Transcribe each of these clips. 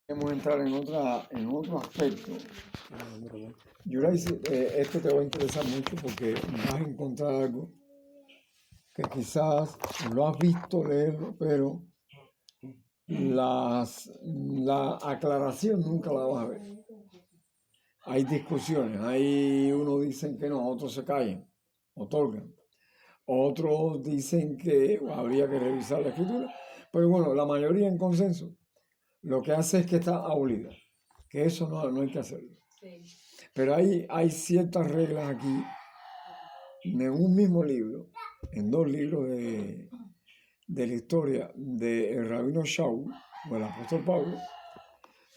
Queremos entrar en otro aspecto. Yurais, esto te va a interesar mucho porque vas a encontrar algo que quizás lo has visto leerlo, pero la aclaración nunca la vas a ver. Hay discusiones, hay unos dicen que no, otros se callan, otorgan. Otros dicen que habría que revisar la escritura, pero bueno, la mayoría en consenso lo que hace es que está abolida, que eso no hay que hacerlo. Pero hay ciertas reglas aquí, en un mismo libro, en dos libros de la historia del rabino Shaul, o el apóstol Pablo,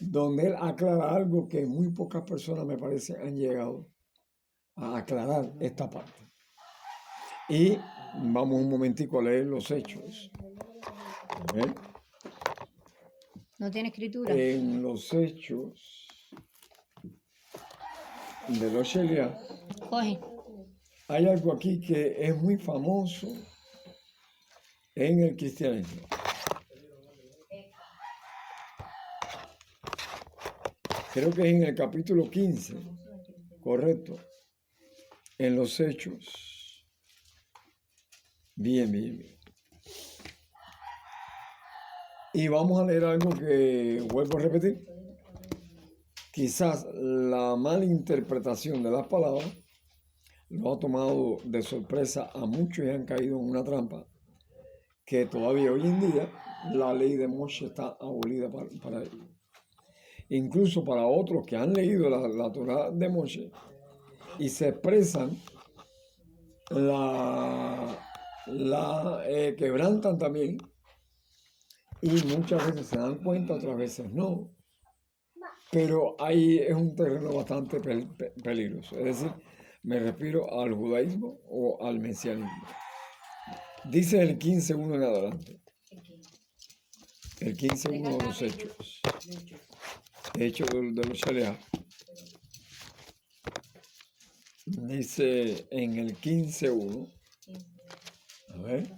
donde él aclara algo que muy pocas personas, me parece, han llegado a aclarar esta parte. Y vamos un momentico a leer los hechos. A ver. ¿No tiene escritura? En los hechos de los Shelia Coge. hay algo aquí que es muy famoso en el cristianismo. Creo que es en el capítulo 15, correcto, en los hechos. Bien. Y vamos a leer algo que vuelvo a repetir. Quizás la mala interpretación de las palabras lo ha tomado de sorpresa a muchos y han caído en una trampa que todavía hoy en día la ley de Moshe está abolida para ellos. Incluso para otros que han leído la Torah de Moshe y se expresan, quebrantan también y muchas veces se dan cuenta, otras veces no. Pero ahí es un terreno bastante peligroso. Es decir, me refiero al judaísmo o al mesianismo. Dice el 15.1 en adelante. El 15.1 de los hechos. Hechos de los Shaleah. Dice en el 15.1. A ver.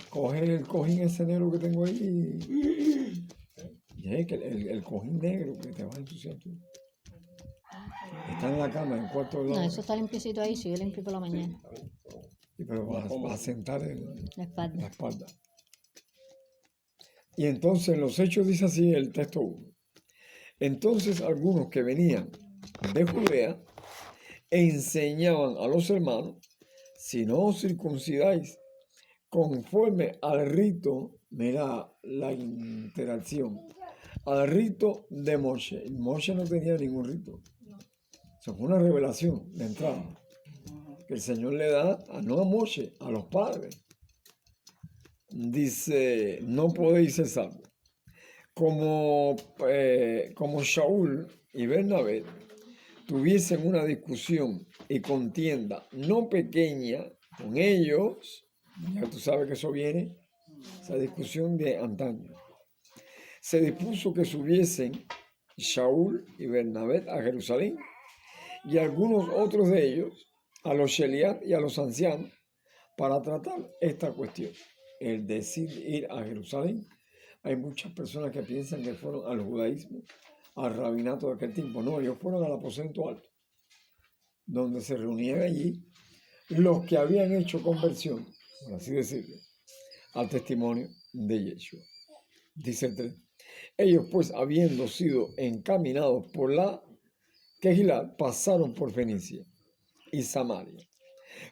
Coge el cojín ese negro que tengo ahí. El cojín negro que te va a ensuciar tú. Está en la cama, en el cuarto de No, lado. eso está limpiecito ahí, si yo limpio por la mañana. Sí, pero vas a sentar en La espalda. la espalda. Y entonces en los hechos dice así el texto 1. Entonces algunos que venían de Judea enseñaban a los hermanos, si no os circuncidáis conforme al rito, mira la interacción, al rito de Moshe. Moshe no tenía ningún rito. Eso fue una revelación de entrada que el Señor le da, no a Moshe, a los padres. Dice, no podéis ser salvos. Como Shaul y Bernabé tuviesen una discusión y contienda no pequeña con ellos, ya tú sabes que eso viene, esa discusión de antaño, se dispuso que subiesen Shaul y Bernabé a Jerusalén y algunos otros de ellos a los Sheliat y a los ancianos para tratar esta cuestión. El decir ir a Jerusalén, hay muchas personas que piensan que fueron al judaísmo, al rabinato de aquel tiempo. No, ellos fueron al aposento alto, donde se reunían allí los que habían hecho conversión, por así decirlo, al testimonio de Yeshua. Dice el 3. Ellos pues, habiendo sido encaminados por la Kejilat, pasaron por Fenicia y Samaria,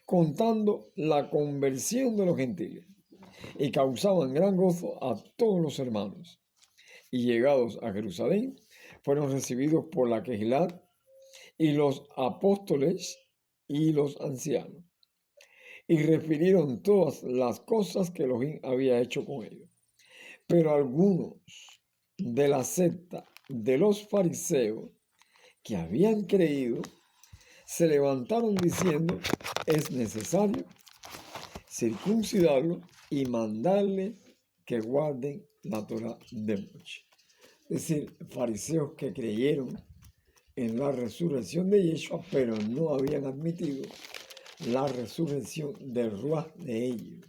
contando la conversión de los gentiles, y causaban gran gozo a todos los hermanos. Y llegados a Jerusalén, fueron recibidos por la Kejilat y los apóstoles y los ancianos, y refirieron todas las cosas que Elohim había hecho con ellos. Pero algunos de la secta de los fariseos que habían creído se levantaron diciendo, es necesario circuncidarlo y mandarle que guarden la Torah de Moshe. Es decir, fariseos que creyeron en la resurrección de Yeshua, pero no habían admitido la resurrección del Ruach de ellos.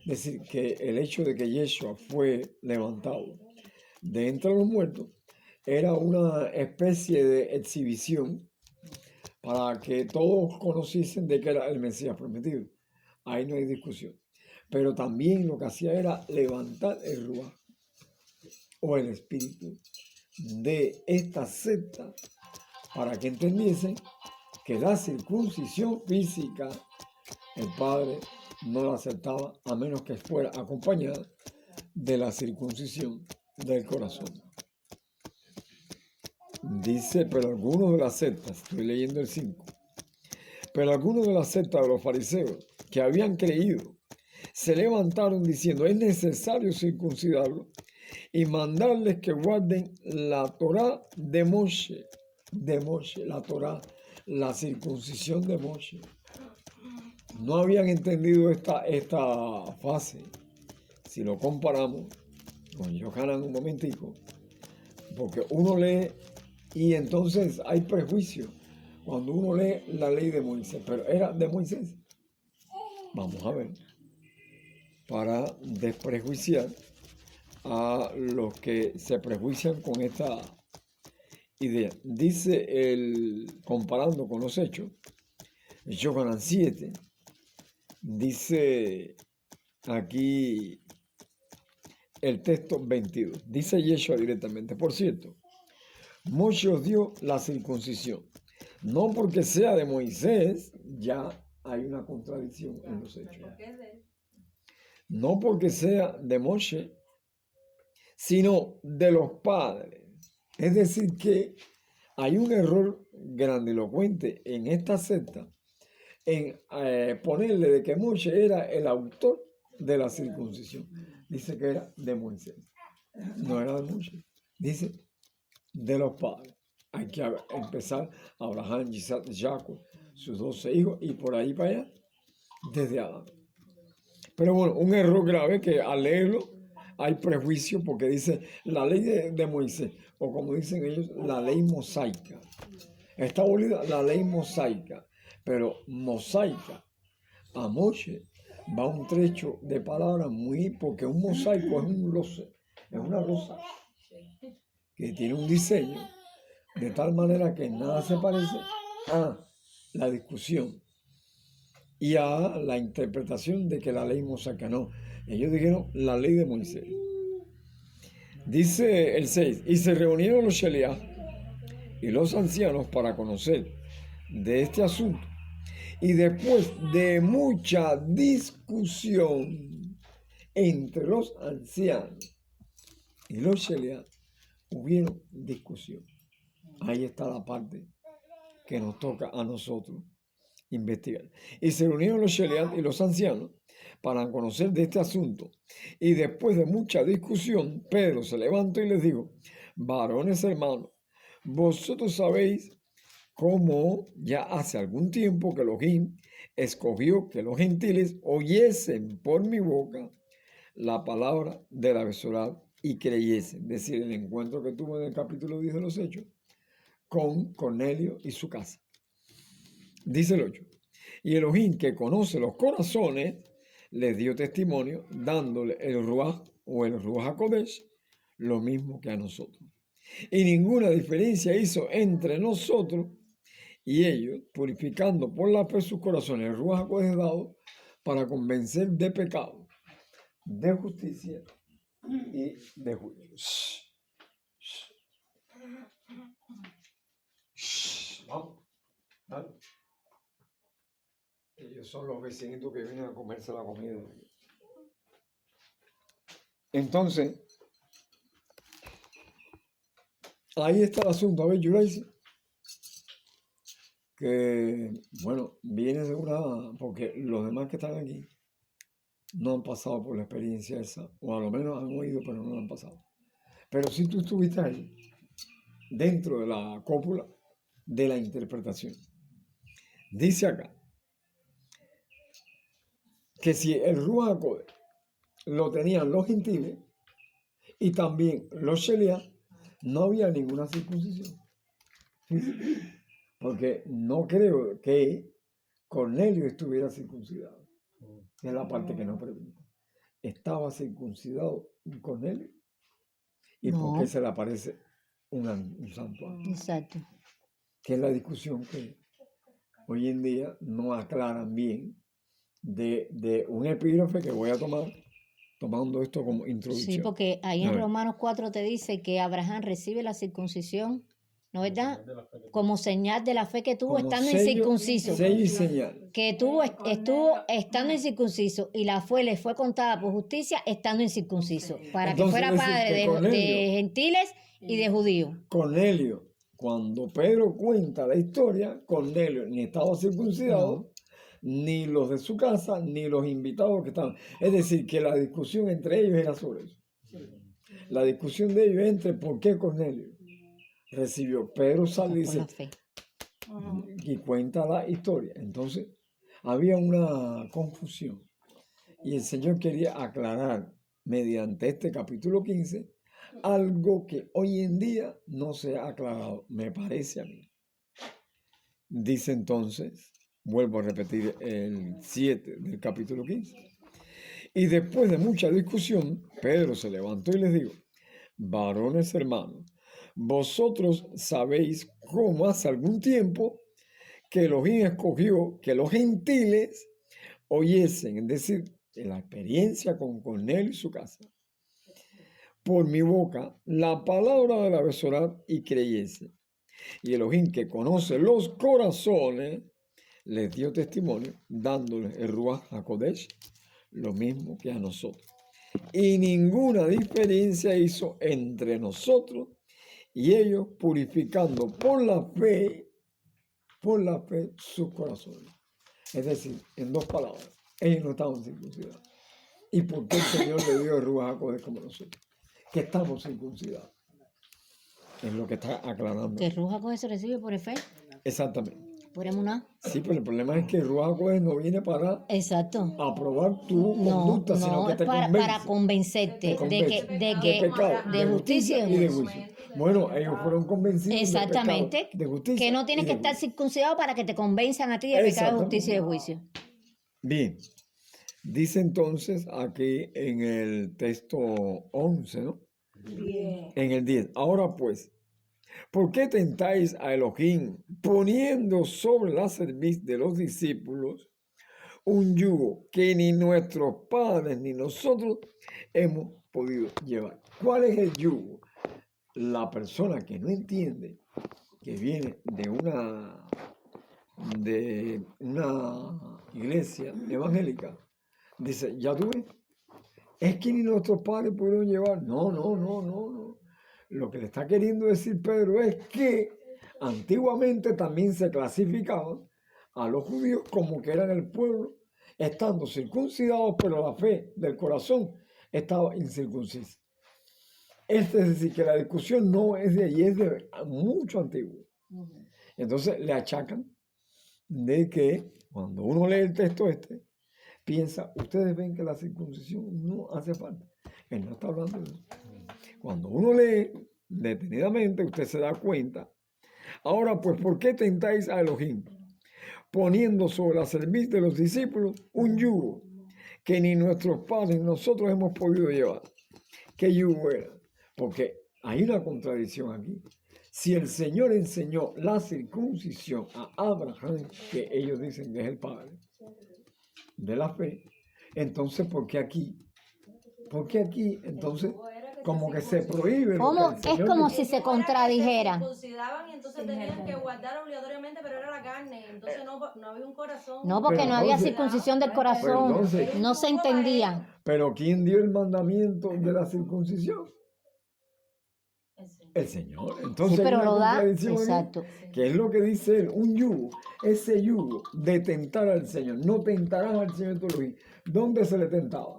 Es decir, que el hecho de que Yeshua fue levantado de entre los muertos era una especie de exhibición para que todos conociesen de que era el Mesías prometido. Ahí no hay discusión. Pero también lo que hacía era levantar el Ruach o el espíritu de esta secta para que entendiesen que la circuncisión física el Padre no la aceptaba a menos que fuera acompañada de la circuncisión del corazón. Dice, pero algunos de las sectas, estoy leyendo el 5, pero algunos de las sectas de los fariseos que habían creído se levantaron diciendo, es necesario circuncidarlo y mandarles que guarden la Torá de Moshe, la Torá, la circuncisión de Moshe. No habían entendido esta fase. Si lo comparamos con Yohanan un momentico, porque uno lee y entonces hay prejuicio cuando uno lee la ley de Moisés, pero era de Moisés. Vamos a ver, para desprejuiciar a los que se prejuician con esta idea. Dice comparando con los hechos, Yohanan 7, dice aquí el texto 22. Dice Yeshua directamente, por cierto, Moshe os dio la circuncisión. No porque sea de Moisés, ya hay una contradicción en los hechos. No porque sea de Moshe, sino de los padres. Es decir, que hay un error grandilocuente en esta secta en ponerle de que Moshe era el autor de la circuncisión. Dice que era de Moisés. No era de Moshe. Dice de los padres. Hay que empezar Abraham, Isaac, Jacob, sus 12 hijos y por ahí para allá, desde Adán. Pero bueno, un error grave que al leerlo hay prejuicio porque dice la ley de Moisés, o como dicen ellos, la ley mosaica. Está abolida la ley mosaica, pero mosaica a Moshe va un trecho de palabras porque un mosaico es una losa que tiene un diseño de tal manera que nada se parece a la discusión y a la interpretación de que la ley mosaica no. Ellos dijeron la ley de Moisés. Dice el 6, y se reunieron los Sheliach y los ancianos para conocer de este asunto. Y después de mucha discusión entre los ancianos y los Sheliach, hubieron discusión. Ahí está la parte que nos toca a nosotros investigar. Y se reunieron los Sheliach y los ancianos para conocer de este asunto. Y después de mucha discusión, Pedro se levantó y les dijo, varones hermanos, vosotros sabéis cómo ya hace algún tiempo que Elohim escogió que los gentiles oyesen por mi boca la palabra de la Besorá y creyesen. Es decir, el encuentro que tuvo en el capítulo 10 de los Hechos con Cornelio y su casa. Dice el 8. Y Elohim, que conoce los corazones, les dio testimonio dándole el Ruach o el Ruach HaKodesh, lo mismo que a nosotros. Y ninguna diferencia hizo entre nosotros y ellos, purificando por la fe sus corazones, el Ruach HaKodesh dado para convencer de pecado, de justicia y de juicio. Vamos, ¿vale? Ellos son los vecinitos que vienen a comerse la comida. Entonces, ahí está el asunto. A ver, Yuraisi, que, bueno, viene de porque los demás que están aquí no han pasado por la experiencia esa, o a lo menos han oído, pero no la han pasado. Pero si tú estuviste ahí, dentro de la cópula de la interpretación, dice acá, que si el Ruach HaKodesh lo tenían los gentiles y también los Sheliach, no había ninguna circuncisión. Porque no creo que Cornelio estuviera circuncidado. es la parte que no pregunta. ¿Estaba circuncidado Cornelio? ¿Y por No. qué se le aparece un santuario? Exacto. Que es la discusión que hoy en día no aclaran bien de un epígrafe que voy a tomar, tomando esto como introducción. Sí, porque ahí A en ver. Romanos 4 te dice que Abraham recibe la circuncisión, ¿no es verdad? Como señal de la fe que tuvo Como estando sello, incircunciso. sello y señal. Que estuvo estando incircunciso y la fe le fue contada por justicia estando incircunciso, para que Entonces, fuera es decir, padre que de Cornelio- gentiles y de judíos. Cornelio, cuando Pedro cuenta la historia, Cornelio ni estaba circuncidado, ni los de su casa, ni los invitados que estaban. Es decir, que la discusión entre ellos era sobre eso. La discusión de ellos entre por qué Cornelio recibió. Pedro sale y Por la dice, fe. y cuenta la historia. Entonces, había una confusión. Y el Señor quería aclarar mediante este capítulo 15 algo que hoy en día no se ha aclarado, me parece a mí. Dice entonces, vuelvo a repetir el 7 del capítulo 15. Y después de mucha discusión, Pedro se levantó y les dijo, varones hermanos, vosotros sabéis cómo hace algún tiempo que Elohim escogió que los gentiles oyesen, es decir, en la experiencia con Cornelio y su casa, por mi boca, la palabra de la Besorá y creyesen. Y Elohim, que conoce los corazones, les dio testimonio, dándoles el Ruach HaKodesh, lo mismo que a nosotros. Y ninguna diferencia hizo entre nosotros y ellos, purificando por la fe sus corazones. Es decir, en dos palabras, ellos no estaban circuncidados. ¿Y por qué el Señor le dio el Ruach HaKodesh como nosotros? Que estamos circuncidados. Es lo que está aclarando. Que Ruja con eso recibe por fe, Exactamente. por emuná. Sí, pero el problema es que el Ruach HaKodesh no viene para Exacto. aprobar tu No, conducta, sino no, que es te para convence. convencerte Te convence. de pecado, de justicia y de juicio. Bueno, ellos fueron convencidos Exactamente. de pecado, de justicia. Que no tienes y que de estar juicio. circuncidado para que te convenzan a ti de pecado, de Exactamente. justicia y de juicio. Bien. Dice entonces aquí en el texto 11, ¿no? Bien. En el 10. Ahora pues, ¿por qué tentáis a Elohim poniendo sobre la cerviz de los discípulos un yugo que ni nuestros padres ni nosotros hemos podido llevar? ¿Cuál es el yugo? La persona que no entiende, que viene de una iglesia evangélica, dice, ya tú ves, es que ni nuestros padres pudieron llevar. No. Lo que le está queriendo decir Pedro es que antiguamente también se clasificaban a los judíos como que eran el pueblo, estando circuncidados, pero la fe del corazón estaba incircuncisa. Es decir, que la discusión no es de allí, es de mucho antiguo. Entonces le achacan de que cuando uno lee el texto piensa, ustedes ven que la circuncisión no hace falta. Él no está hablando de eso. Cuando uno lee detenidamente, usted se da cuenta. Ahora, pues, ¿por qué tentáis a Elohim? Poniendo sobre la cerviz de los discípulos un yugo que ni nuestros padres ni nosotros hemos podido llevar. ¿Qué yugo era? Porque hay una contradicción aquí. Si el Señor enseñó la circuncisión a Abraham, que ellos dicen que es el padre de la fe, entonces, ¿por qué aquí? ¿Por qué aquí? Entonces, como que se prohíbe. ¿Cómo? Es como si se contradijera. Se circuncidaban y entonces tenían que guardar obligatoriamente, pero era la carne. Entonces no había un corazón. No, porque Pero no había entonces- circuncisión del corazón. entonces- No se entendía. Pero ¿quién dio el mandamiento de la circuncisión? El Señor. Entonces Sí, hay pero una lo da. contradicción aquí, Exacto. que es lo que dice él, un yugo, ese yugo de tentar al Señor. No tentarás al Señor tu Elohim. ¿Dónde se le tentaba?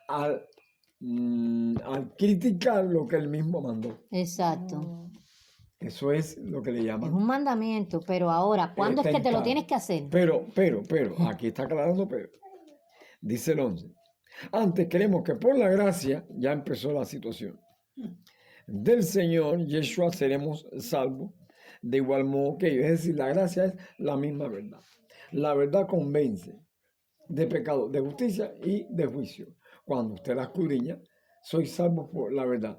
Al criticar lo que él mismo mandó. Exacto. Eso es lo que le Es llaman. un mandamiento, pero ahora, ¿cuándo es que te lo tentar. tienes que hacer? Pero, aquí está aclarando Pedro. Dice el 11. Antes creemos que por la gracia ya empezó la situación. Del Señor Yeshua seremos salvos de igual modo que ellos. Es decir, la gracia es la misma verdad. La verdad convence. de pecado, de justicia y de juicio. Cuando usted la escudriña, sois salvos por la verdad.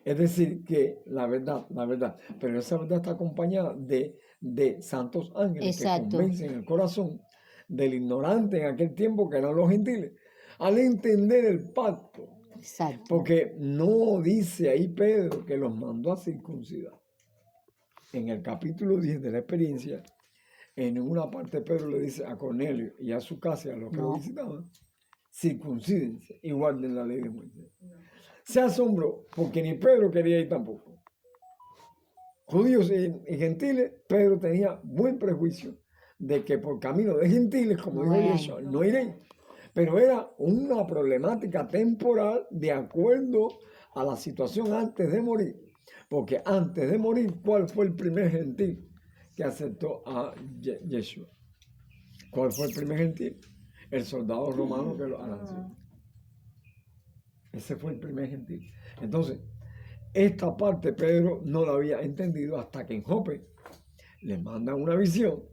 Es decir, que la verdad, pero esa verdad está acompañada de santos ángeles que Exacto. convencen el corazón del ignorante en aquel tiempo que eran los gentiles, al entender el pacto. Exacto. Porque no dice ahí Pedro que los mandó a circuncidar. En el capítulo 10 de la experiencia, en una parte Pedro le dice a Cornelio y a su casa y a los que lo visitaban, circuncídense y guarden la ley de Moisés. Se asombró porque ni Pedro quería ir tampoco. Judíos y gentiles, Pedro tenía buen prejuicio de que por camino de gentiles, como dijo Yeshua, no iréis. Pero era una problemática temporal de acuerdo a la situación antes de morir. Porque antes de morir, ¿cuál fue el primer gentil que aceptó a Yeshua? ¿Cuál fue el primer gentil? El soldado romano que lo alanzó. Ese fue el primer gentil. Entonces, esta parte Pedro no la había entendido hasta que en Jope le mandan una visión.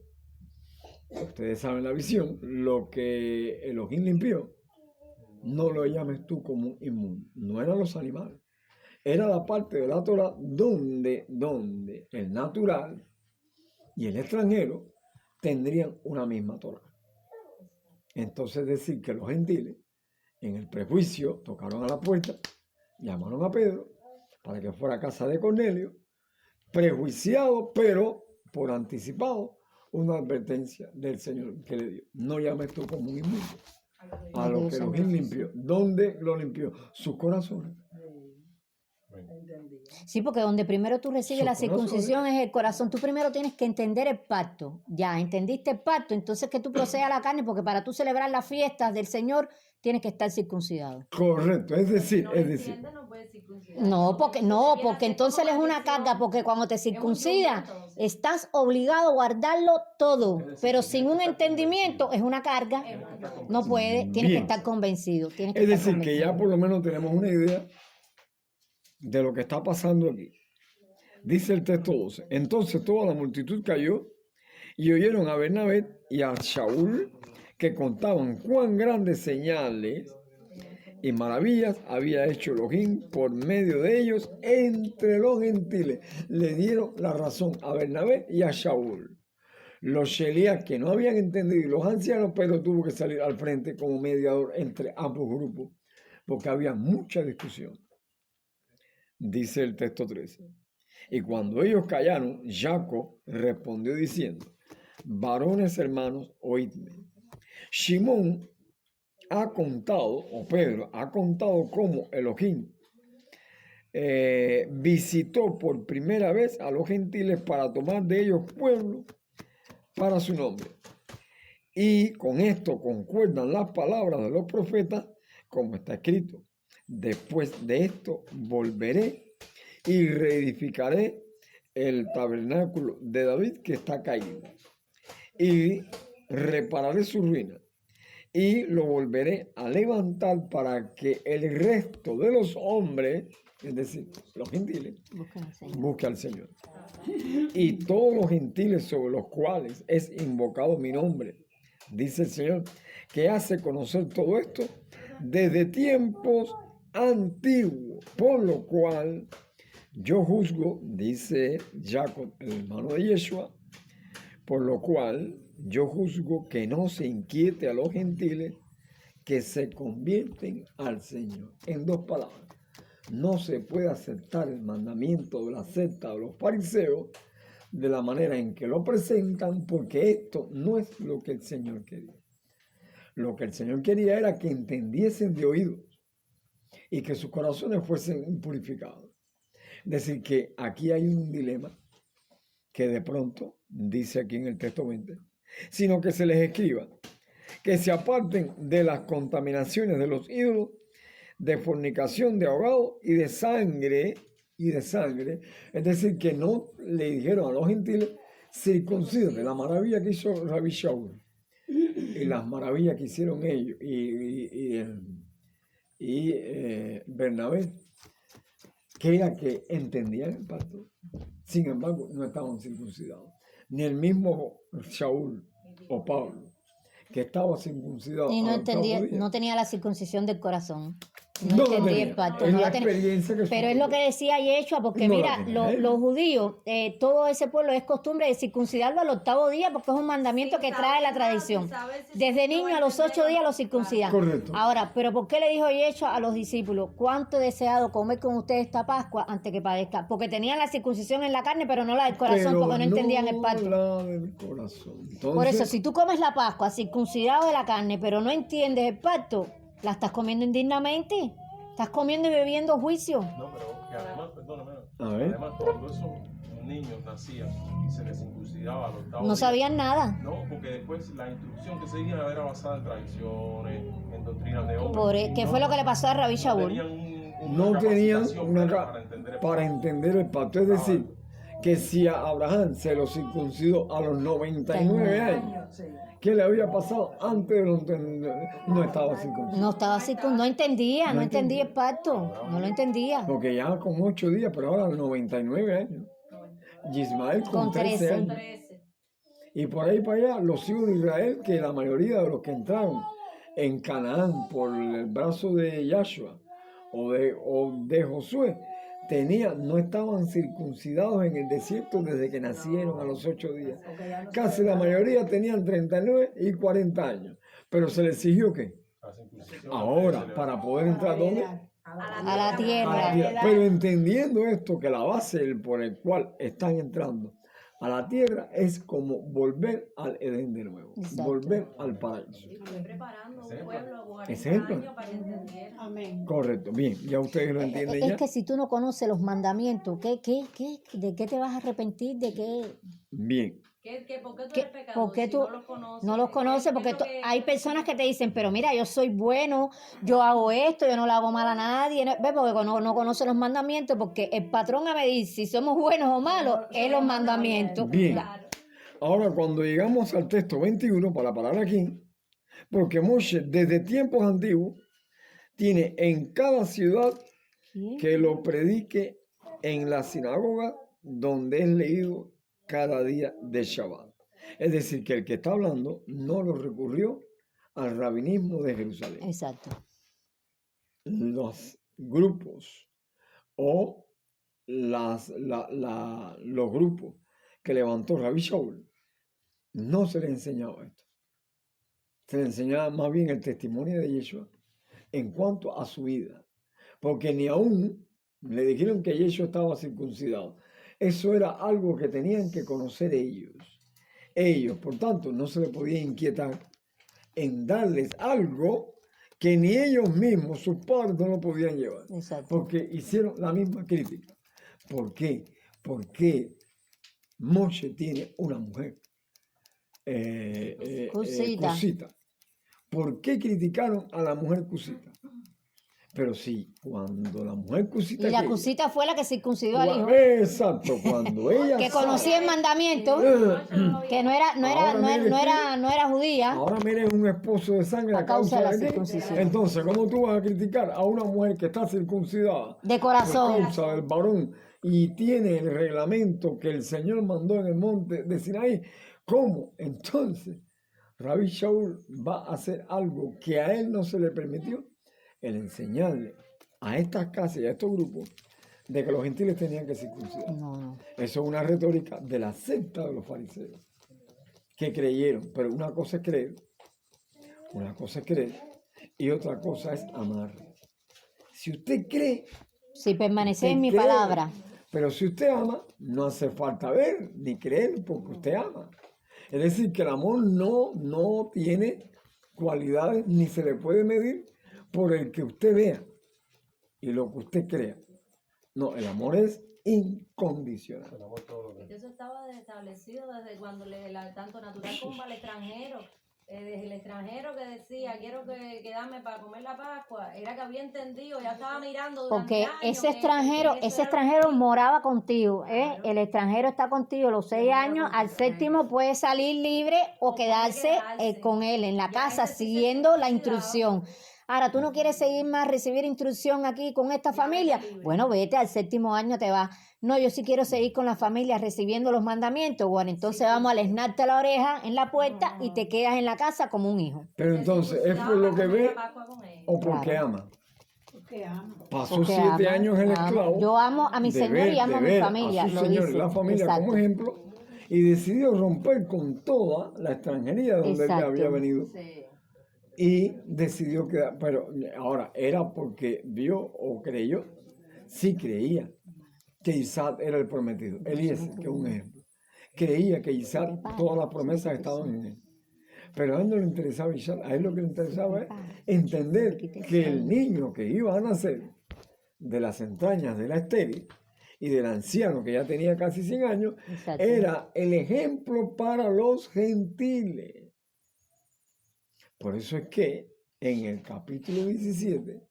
Ustedes saben la visión, lo que Elohim limpió, no lo llames tú como inmundo. No eran los animales. Era la parte de la Torah donde el natural y el extranjero tendrían una misma Torah. Entonces decir que los gentiles en el prejuicio tocaron a la puerta, llamaron a Pedro para que fuera a casa de Cornelio, prejuiciado, pero por anticipado, una advertencia del Señor que le dio. No llames tú como un inmundo a lo que Elohim limpió. ¿Dónde lo limpió? Sus corazones. Sí, porque donde primero tú recibes la circuncisión es el corazón. Tú primero tienes que entender el pacto. Ya, entendiste el pacto, entonces que tú procedas a la carne, porque para tú celebrar las fiestas del Señor tienes que estar circuncidado. Correcto, es decir, porque entonces es una carga, porque cuando te circuncidas estás obligado a guardarlo todo, pero sin un entendimiento es una carga. No puede, tienes que estar convencido. Es decir, que ya por lo menos tenemos una idea de lo que está pasando aquí. Dice el texto 12. Entonces toda la multitud cayó y oyeron a Bernabé y a Shaul que contaban cuán grandes señales y maravillas había hecho Elohim por medio de ellos entre los gentiles. Le dieron la razón a Bernabé y a Shaul. Los Sheliach que no habían entendido, y los ancianos, pero tuvo que salir al frente como mediador entre ambos grupos, porque había mucha discusión. Dice el texto 13. Y cuando ellos callaron, Jacob respondió diciendo: varones hermanos, oídme. Simón ha contado, o Pedro ha contado cómo Elohim visitó por primera vez a los gentiles para tomar de ellos pueblo para su nombre. Y con esto concuerdan las palabras de los profetas, como está escrito: después de esto volveré y reedificaré el tabernáculo de David que está caído, y repararé su ruina, y lo volveré a levantar para que el resto de los hombres, es decir, los gentiles, busque al Señor. Y todos los gentiles sobre los cuales es invocado mi nombre, dice el Señor, que hace conocer todo esto desde tiempos antiguos, por lo cual yo juzgo, dice Jacob, el hermano de Yeshua, por lo cual yo juzgo que no se inquiete a los gentiles que se convierten al Señor. En dos palabras, no se puede aceptar el mandamiento de la secta de los fariseos de la manera en que lo presentan, porque esto no es lo que el Señor quería. Lo que el Señor quería era que entendiesen de oídos y que sus corazones fuesen purificados. Es decir, que aquí hay un dilema que de pronto, dice aquí en el texto 20, sino que se les escriba que se aparten de las contaminaciones de los ídolos, de fornicación, de ahogado y de sangre, es decir, que no le dijeron a los gentiles: circuncídate. La maravilla que hizo Rabbi Shaul y las maravillas que hicieron ellos y Bernabé, que era que entendían el pacto, sin embargo no estaban circuncidados, ni el mismo Shaul o Pablo, que estaba circuncidado Y no al octavo entendía, día. no tenía la circuncisión del corazón. No No lo entendía tenía. el pacto. Es no la la tenía. experiencia que Pero es lo que decía Yeshua, porque No la mira, tenía él. los judíos, todo ese pueblo es costumbre de circuncidarlo al octavo día, porque es un mandamiento que trae la tradición. Desde niño a los 8 días lo circuncidan. Correcto. Ahora, pero ¿por qué le dijo Yeshua a los discípulos, cuánto he deseado comer con ustedes esta Pascua antes que padezca? Porque tenían la circuncisión en la carne, pero no la del corazón, Pero porque no entendían el pacto. la del corazón. Entonces, Por eso, si tú comes la Pascua circuncidado de la carne, pero no entiendes el pacto, la estás comiendo indignamente. Estás comiendo y bebiendo juicio. No, pero que además, perdóname, A ver. además cuando esos niños nacían y se les circuncidaba al octavo No día, sabían nada. no, porque después la instrucción que seguían era basada en tradiciones, en doctrinas de hombres. Por, ¿qué fue lo que le pasó a Rabí Shaul? no tenían capacitación una para entender el para entender el pacto. Es decir, que si a Abraham se lo circuncidó a los 99 años, ¿qué le había pasado antes de los no estaba circuncidado? No estaba no entendía, no entendía el pacto. No lo entendía. Porque ya con 8 días, pero ahora a los 99 años. Y Ismael con 13 años. 13. Y por ahí para allá, los hijos de Israel, que la mayoría de los que entraron en Canaán por el brazo de Yahshua o de Josué, no estaban circuncidados en el desierto desde que nacieron a los 8 días. Casi la mayoría tenían 39 y 40 años. Pero se les exigió ¿qué? Ahora, para poder entrar ¿dónde? A la A tierra. la tierra. Pero entendiendo esto, que la base por el cual están entrando a la tierra es como volver al Edén de nuevo, Exacto. volver al paraíso. Estoy preparando un pueblo 40 Ese es el plan. años para que entendieran. Amén. Correcto, bien, ya ustedes lo entienden Es ya. que si tú no conoces los mandamientos, ¿de qué te vas a arrepentir? ¿De qué? Bien, ¿Por qué tú ¿Qué- eres pecador por qué si tú no los conoces? no los conoces? Porque ¿Qué es lo que- hay personas que te dicen, pero mira, yo soy bueno, yo hago esto, yo no le hago mal a nadie. ¿Ves? Porque no conoce los mandamientos, porque el patrón a medir si somos buenos o malos es los mandamientos. bien. Claro. Ahora cuando llegamos al texto 21, para parar aquí, porque Moshe desde tiempos antiguos tiene en cada ciudad que lo predique en la sinagoga donde es leído cada día de Shabbat. Es decir, que el que está hablando no lo recurrió al rabinismo de Jerusalén. Exacto. Los grupos o los grupos que levantó Rabí Shaul no se le enseñaba esto. Se le enseñaba más bien el testimonio de Yeshua en cuanto a su vida. Porque ni aún le dijeron que Yeshua estaba circuncidado. Eso era algo que tenían que conocer ellos. Ellos, por tanto, no se les podía inquietar en darles algo que ni ellos mismos, sus padres, no lo podían llevar. Exacto. Porque hicieron la misma crítica. ¿Por qué? Porque Moshe tiene una mujer Cusita. cusita. ¿Por qué criticaron a la mujer cusita? Pero sí, cuando la mujer cusita... Y la que- cosita fue la que circuncidó al hijo. Exacto, cuando ella... Que sabe- conocía el mandamiento, que no era judía. Ahora miren un esposo de sangre A causa de la qué? circuncisión. Entonces, ¿cómo tú vas a criticar a una mujer que está circuncidada De por corazón. causa del varón y tiene el reglamento que el Señor mandó en el monte de Sinaí? ¿Cómo? Entonces, Rabí Shaul va a hacer algo que a él no se le permitió, el enseñarle a estas casas y a estos grupos de que los gentiles tenían que circuncidar. No. Eso es una retórica de la secta de los fariseos que creyeron, pero una cosa es creer y otra cosa es amar. Si usted cree, Si permanece en mi cree, palabra. pero si usted ama, no hace falta ver ni creer porque usted ama. Es decir, que el amor no tiene cualidades ni se le puede medir por el que usted vea y lo que usted crea. No, el amor es incondicional. Eso estaba establecido desde cuando tanto natural como para el extranjero. Desde el extranjero que decía, quiero que dame para comer la Pascua, era que había entendido, ya estaba mirando durante Porque años ese que extranjero, eso ese era- extranjero moraba contigo, ¿eh? Claro. El extranjero está contigo los 6 años, al séptimo puede salir libre o O puede quedarse quedarse. con él en la Ya casa ese sí se siguiendo la circuncidaba. instrucción. Ahora, ¿tú no quieres seguir más, recibir instrucción aquí con esta familia? Bueno, vete, al 7º año te vas. No, yo sí quiero seguir con la familia recibiendo los mandamientos. Bueno, entonces vamos a lesnarte la oreja en la puerta y te quedas en la casa como un hijo. Pero entonces, ¿es por lo que ve o porque Claro. ama? Porque ama. Pasó Porque 7 ama, años el ama. esclavo. Yo amo a mi de Señor ver- y amo de a mi ver familia. a su Lo Señor y dice. la familia como Exacto. ejemplo y decidió romper con toda la extranjería donde él Exacto. había venido. Sí. Y decidió quedar, pero ahora, ¿era porque vio o creyó? Sí creía que Isaac era el prometido. Eliezer, que es un ejemplo. Creía que Isaac, todas las promesas estaban en él. Pero a él no le interesaba Isaac, a él lo que le interesaba es entender que el niño que iba a nacer de las entrañas de la estéril y del anciano que ya tenía casi 100 años, Exacto. era el ejemplo para los gentiles. Por eso es que en el capítulo 17,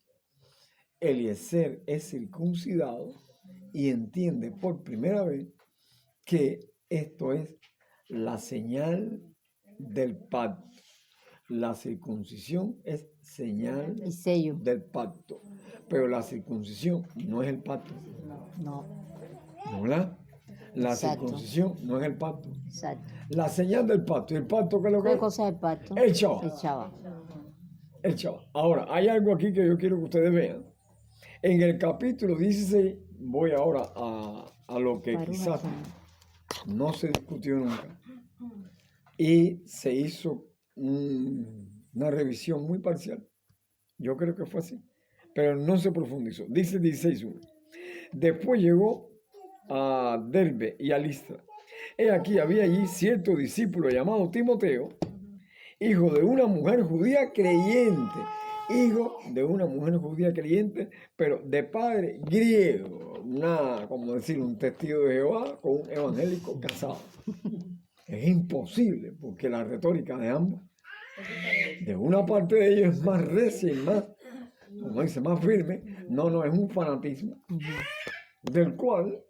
Eliezer es circuncidado y entiende por primera vez que esto es la señal del pacto. La circuncisión es señal Y sello. del pacto, pero la circuncisión no es el pacto, No, ¿no, verdad? La Exacto. circuncisión no es el pacto. exacto. La señal del pacto. ¿Y el pacto qué es lo que ¿Qué es? cosa es el pacto? El chaval. El chaval. El chaval. Ahora, hay algo aquí que yo quiero que ustedes vean. En el capítulo 16, voy ahora a lo que Baruch quizás Hashem. no se discutió nunca. Y se hizo una revisión muy parcial. Yo creo que fue así. Pero no se profundizó. Dice 16.1. Después llegó a Derbe y a Listra. He aquí había allí cierto discípulo llamado Timoteo, hijo de una mujer judía creyente. Hijo de una mujer judía creyente, pero de padre griego. Nada, como decir, un testigo de Jehová con un evangélico casado. Es imposible, porque la retórica de ambos, de una parte de ellos es más recia y más, como dice, más firme. No, es un fanatismo, del cual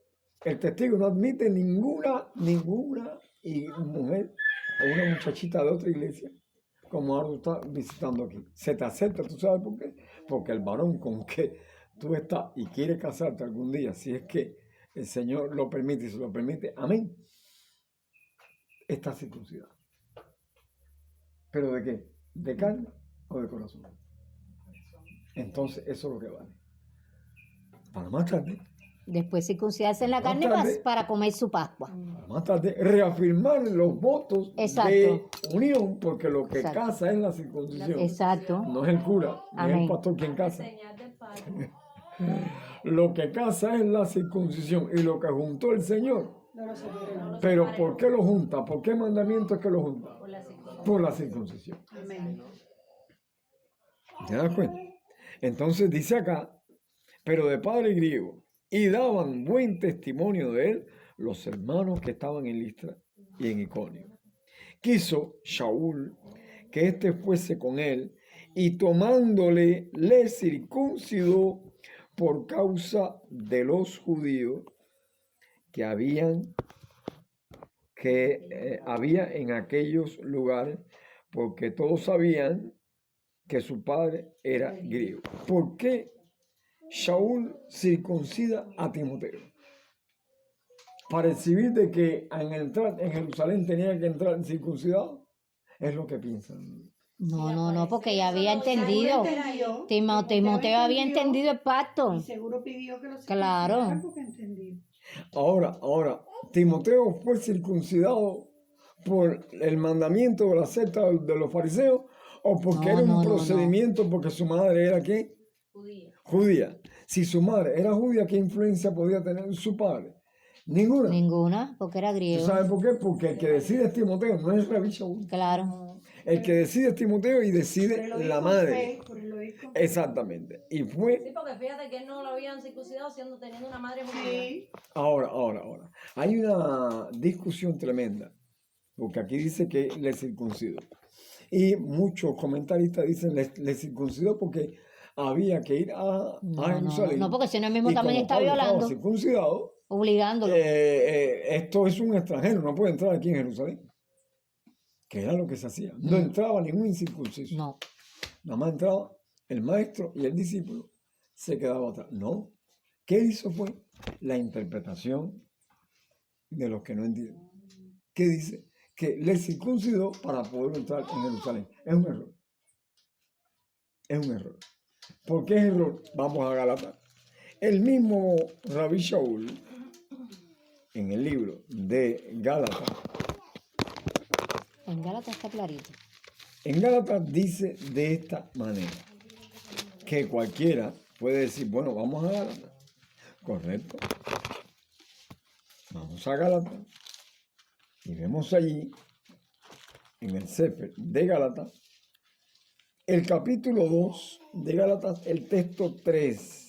el testigo no admite ninguna y mujer o una muchachita de otra iglesia, como ahora tú estás visitando aquí. Se te acepta, ¿tú sabes por qué? Porque el varón con que tú estás y quieres casarte algún día, si es que el Señor lo permite y se lo permite, amén, está circuncidado. ¿Pero de qué? ¿De carne o de corazón? Entonces, eso es lo que vale. Para más tarde, Después circuncidarse en la Más carne tarde. para comer su Pascua. reafirmar los votos Exacto. de unión, porque lo que Exacto. casa es la circuncisión. Exacto. No es el cura, ni es el Amén. pastor quien casa. Señal del pacto. Lo que casa es la circuncisión y lo que juntó el Señor. No lo separen. Pero ¿por qué lo junta? ¿Por qué mandamiento es que lo junta? Por la circuncisión. Por la circuncisión. Amén. ¿Te das cuenta? Entonces dice acá, pero de padre griego, y daban buen testimonio de él los hermanos que estaban en Listra y en Iconio. Quiso Shaul que éste fuese con él, y tomándole le circuncidó por causa de los judíos que había en aquellos lugares, porque todos sabían que su padre era griego. ¿Por qué Shaul circuncida a Timoteo? Para exhibir de que al entrar en Jerusalén tenía que entrar circuncidado. Es lo que piensan. No, porque ya había entendido. Entendió. Timoteo había entendido el pacto. Y seguro pidió que lo Claro. circuncidaran porque entendió. Ahora, Timoteo fue circuncidado por el mandamiento de la secta de los fariseos o porque No, era un no. procedimiento porque su madre era ¿qué? Judía. Judía. Si su madre era judía, ¿qué influencia podía tener su padre? Ninguna. Ninguna, porque era ¿Tú griego. sabes por qué? Porque el que decide es Timoteo, no es Rabí Shaul. Claro. El que decide es Timoteo y Pero decide él lo hizo la con madre. fe, por él lo hizo con fe. Exactamente. Y fue Sí, porque fíjate que él no lo habían circuncidado teniendo una madre judía. Sí. ahora. Hay una discusión tremenda, porque aquí dice que le circuncidó. Y muchos comentaristas dicen le circuncidó porque había que ir a Jerusalén. No, porque si no, el mismo Y también como está Pablo estaba violando, circuncidado, obligándolo. esto es un extranjero, no puede entrar aquí en Jerusalén. Que era lo que se hacía. No entraba ningún incircunciso. No. Nada más entraba el maestro y el discípulo se quedaban atrás. No. ¿Qué hizo fue? La interpretación de los que no entienden. ¿Qué dice? Que le circuncidó para poder entrar en Jerusalén. Es un error. Es un error. ¿Por qué es error? Vamos a Gálatas. El mismo Rabí Shaul, en el libro de Gálatas, En Gálatas está clarito. en Gálatas dice de esta manera, que cualquiera puede decir, bueno, vamos a Gálatas. Correcto. Vamos a Gálatas y vemos allí, en el Sefer de Gálatas, el capítulo 2 de Gálatas, el texto 3.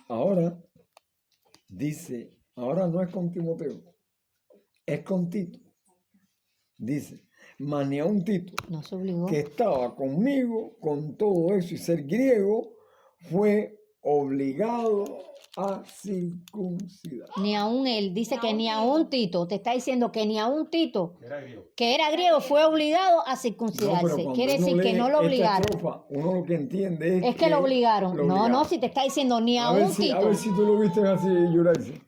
Ahora, dice, ahora no es con Timoteo, es con Tito. Dice, mas ni a un Tito, No se obligó. que estaba conmigo con todo eso y ser griego, fue obligado a circuncidar. Ni aún él. Dice que ni a un Tito. Te está diciendo que ni a un Tito, Era griego. que era griego, fue obligado a circuncidarse. cuando Quiere uno decir que lee no lo esta obligaron. estrofa, uno lo que entiende Es que lo obligaron. No, si te está diciendo ni a ver un si, Tito. a ver si tú lo viste así, Yuraisi.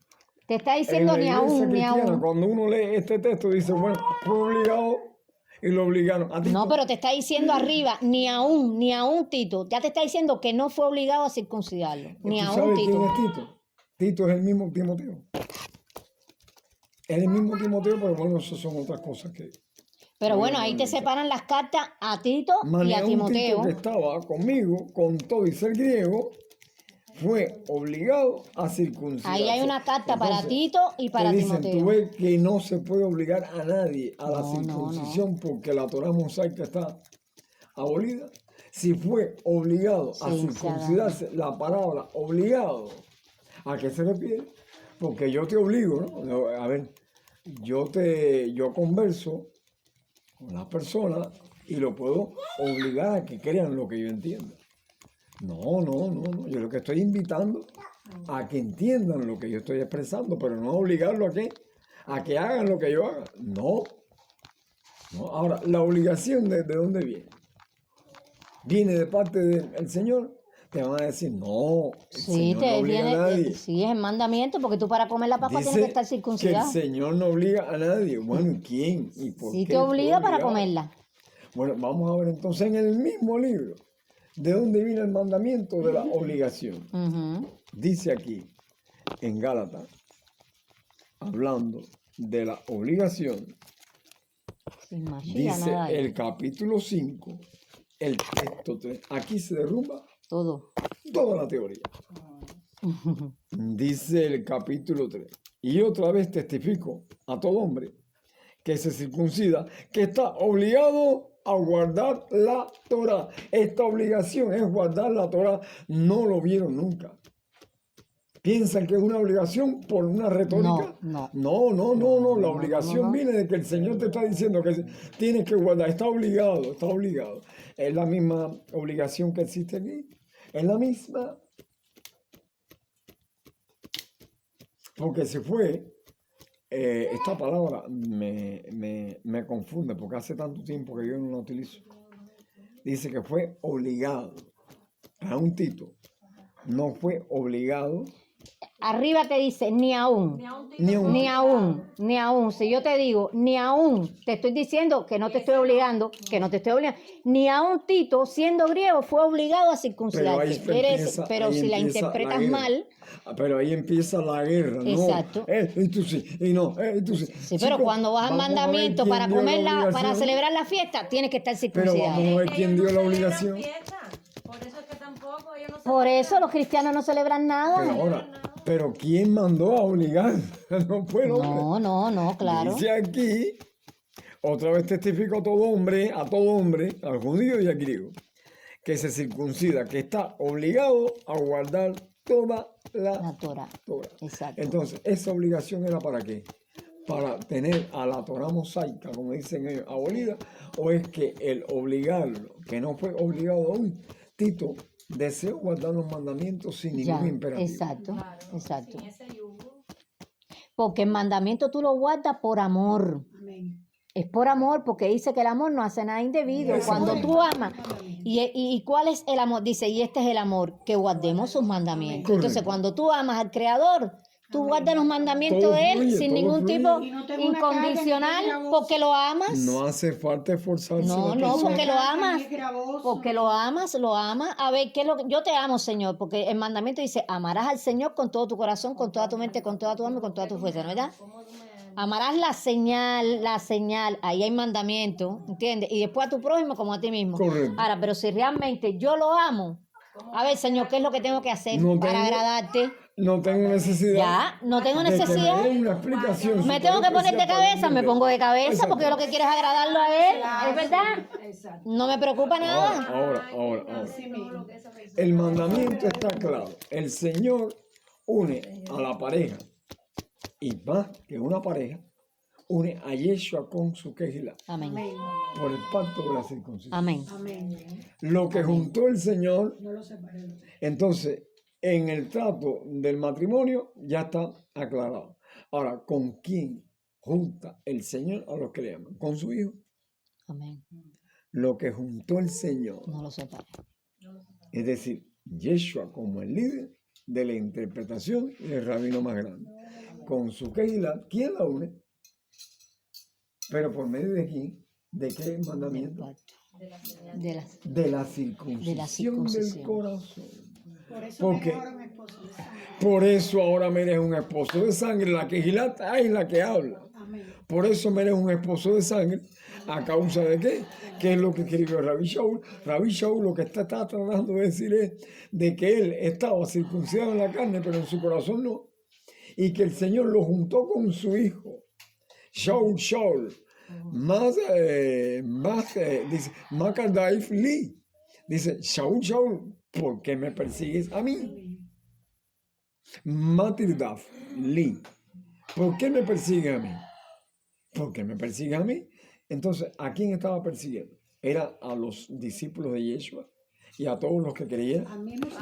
Te está En diciendo la ni a iglesia un, ni a cristiana, un. cuando uno lee este texto, dice, bueno, fue obligado y lo obligaron. A ti No, pero te está diciendo arriba, ni a un Tito. Ya te está diciendo que no fue obligado a circuncidarlo. Ni ¿Tú a un sabes quién Tito. es Tito? Tito es el mismo Timoteo. Es el mismo Timoteo, pero bueno, eso son otras cosas que... Pero bueno, Bueno, ahí te bueno, separan las cartas a Tito y Manea, a un Timoteo. Tito que estaba conmigo, con todo y ser griego, fue obligado a circuncidarse. Ahí hay una carta para Entonces, Tito y para te dicen, Timoteo. tú ves que no se puede obligar a nadie a la No, no, circuncisión porque la Torá mosaica está abolida. Si fue obligado a Sí, circuncidarse, la palabra obligado, ¿a qué se refiere? Porque yo te obligo, ¿no? A ver, yo converso con las personas y lo puedo obligar a que crean lo que yo entiendo. No. Yo lo que estoy invitando a que entiendan lo que yo estoy expresando, pero no obligarlo a que hagan lo que yo haga. No. Ahora, la obligación ¿de dónde viene? Viene de parte del Señor. Te van a decir, no, el Sí, Señor no obliga a nadie. sí, es el mandamiento, porque tú para comer la Pascua tienes que Dice estar que el circuncidado. Señor no obliga a nadie. Bueno, ¿y quién? ¿Y por Sí qué te obliga fue para obligado? comerla. Bueno, vamos a ver entonces en el mismo libro, ¿de dónde viene el mandamiento de la obligación? Ujú. Dice aquí, en Gálatas, hablando de la obligación, Sin machilla, dice nada. el capítulo 5, el texto 3. Aquí se derrumba Todo. toda la teoría. Dice el capítulo 3. Y otra vez testifico a todo hombre que se circuncida, que está obligado a guardar la Torá. Esta obligación es guardar la Torá. No lo vieron nunca. ¿Piensan que es una obligación por una retórica? No. No. La obligación viene de que el Señor te está diciendo que tienes que guardar. Está obligado. Es la misma obligación que existe aquí. Es la misma. Porque se fue, esta palabra me confunde porque hace tanto tiempo que yo no la utilizo. Dice que fue obligado a un Tito. No fue obligado Arriba te dice ni aún. ni a un Ni aún. Si yo te digo, ni aún, te estoy diciendo que no te estoy obligando, ni a un Tito, siendo griego, fue obligado a circuncidarse. Pero si la interpretas mal, Pero ahí empieza la guerra, ¿no? Exacto. Y tú sí, y no, y tú sí. sí, pero Chicos, cuando vas al vamos a ver mandamiento quién para dio la para obligación. celebrar la fiesta, tienes que estar Pero circuncidado. vamos a ver quién dio la celebran obligación. fiesta. Por eso es que tampoco ellos no Por celebran. eso los cristianos no celebran nada. Pero ahora, ¿pero quién mandó a obligar? No fue el hombre. No, claro. Dice aquí, otra vez testifico a todo hombre, al judío y al griego, que se circuncida, que está obligado a guardar toda la La Torah. Torah. Exacto. Entonces, ¿esa obligación era para qué? ¿Para tener a la Torah mosaica, como dicen ellos, abolida? ¿O es que el obligarlo, que no fue obligado aún, Tito deseó guardar los mandamientos sin Ya, ningún imperativo? exacto, Claro, exacto. sin ese yugo. Porque el mandamiento tú lo guardas por amor. Amén. Es por amor, porque dice que el amor no hace nada indebido. Cuando tú amas, y ¿cuál es el amor? Dice, y este es el amor, que guardemos sus mandamientos. Entonces, cuando tú amas al Creador, tú guardas los mandamientos Todo de Él fluye, sin todo ningún fluye. tipo Y no tengo una carga, ni incondicional, tengo una voz. porque lo amas. No hace falta esforzarse. No, la no, persona. porque lo amas. Porque lo amas. amas. A ver, ¿qué es lo que yo te amo, Señor? Porque el mandamiento dice, amarás al Señor con todo tu corazón, con toda tu mente, con toda tu alma y con toda tu fuerza, ¿no es verdad? ¿Cómo tú me- Amarás la señal, ahí hay mandamiento, ¿entiendes? Y después a tu prójimo como a ti mismo. Correcto. Ahora, pero si realmente yo lo amo, a ver, Señor, ¿qué es lo que tengo que hacer No para tengo- agradarte? No tengo necesidad. Ya, no tengo de que necesidad. me dé una explicación. Me tengo que poner de cabeza, me pongo de cabeza Exacto. porque yo lo que quiero es agradarlo a él, ¿es verdad? Exacto. No me preocupa nada. Ahora. Así mismo. El mandamiento está claro. El Señor une a la pareja, y más que una pareja, une a Yeshua con su quejilá Amén. Amén. por el pacto de la circuncisión. Amén. Amén. Lo que juntó el Señor, No lo separé. entonces, en el trato del matrimonio ya está aclarado. Ahora, ¿con quién junta el Señor a los que le aman? Con su Hijo. Amén. Lo que juntó el Señor, No lo separe. es decir, Yeshua como el líder de la interpretación y el rabino más grande. Con su Keilah, ¿quién la une? Pero por medio de quién, ¿de qué mandamiento? De la, De la circuncisión, circuncisión. del corazón. Por eso ¿Por me qué? ahora mi esposo de sangre. Por eso ahora me eres un esposo de sangre. La Keilah es la que habla. Amén. Por eso me eres un esposo de sangre. ¿A causa de qué? ¿Qué es lo que escribió Rabbi Shaul? Rabbi Shaul lo que está tratando de decir es de que él estaba circuncidado en la carne, pero en su corazón no. Y que el Señor lo juntó con su hijo. Shaul. Dice, Makadaif Li. Dice, Shaul, ¿por qué me persigues a mí? Matirdaf Li. ¿Por qué me persigues a mí? ¿Por qué me persigues a mí? Entonces, ¿a quién estaba persiguiendo? Era a los discípulos de Yeshua y a todos los que creían. A mí no se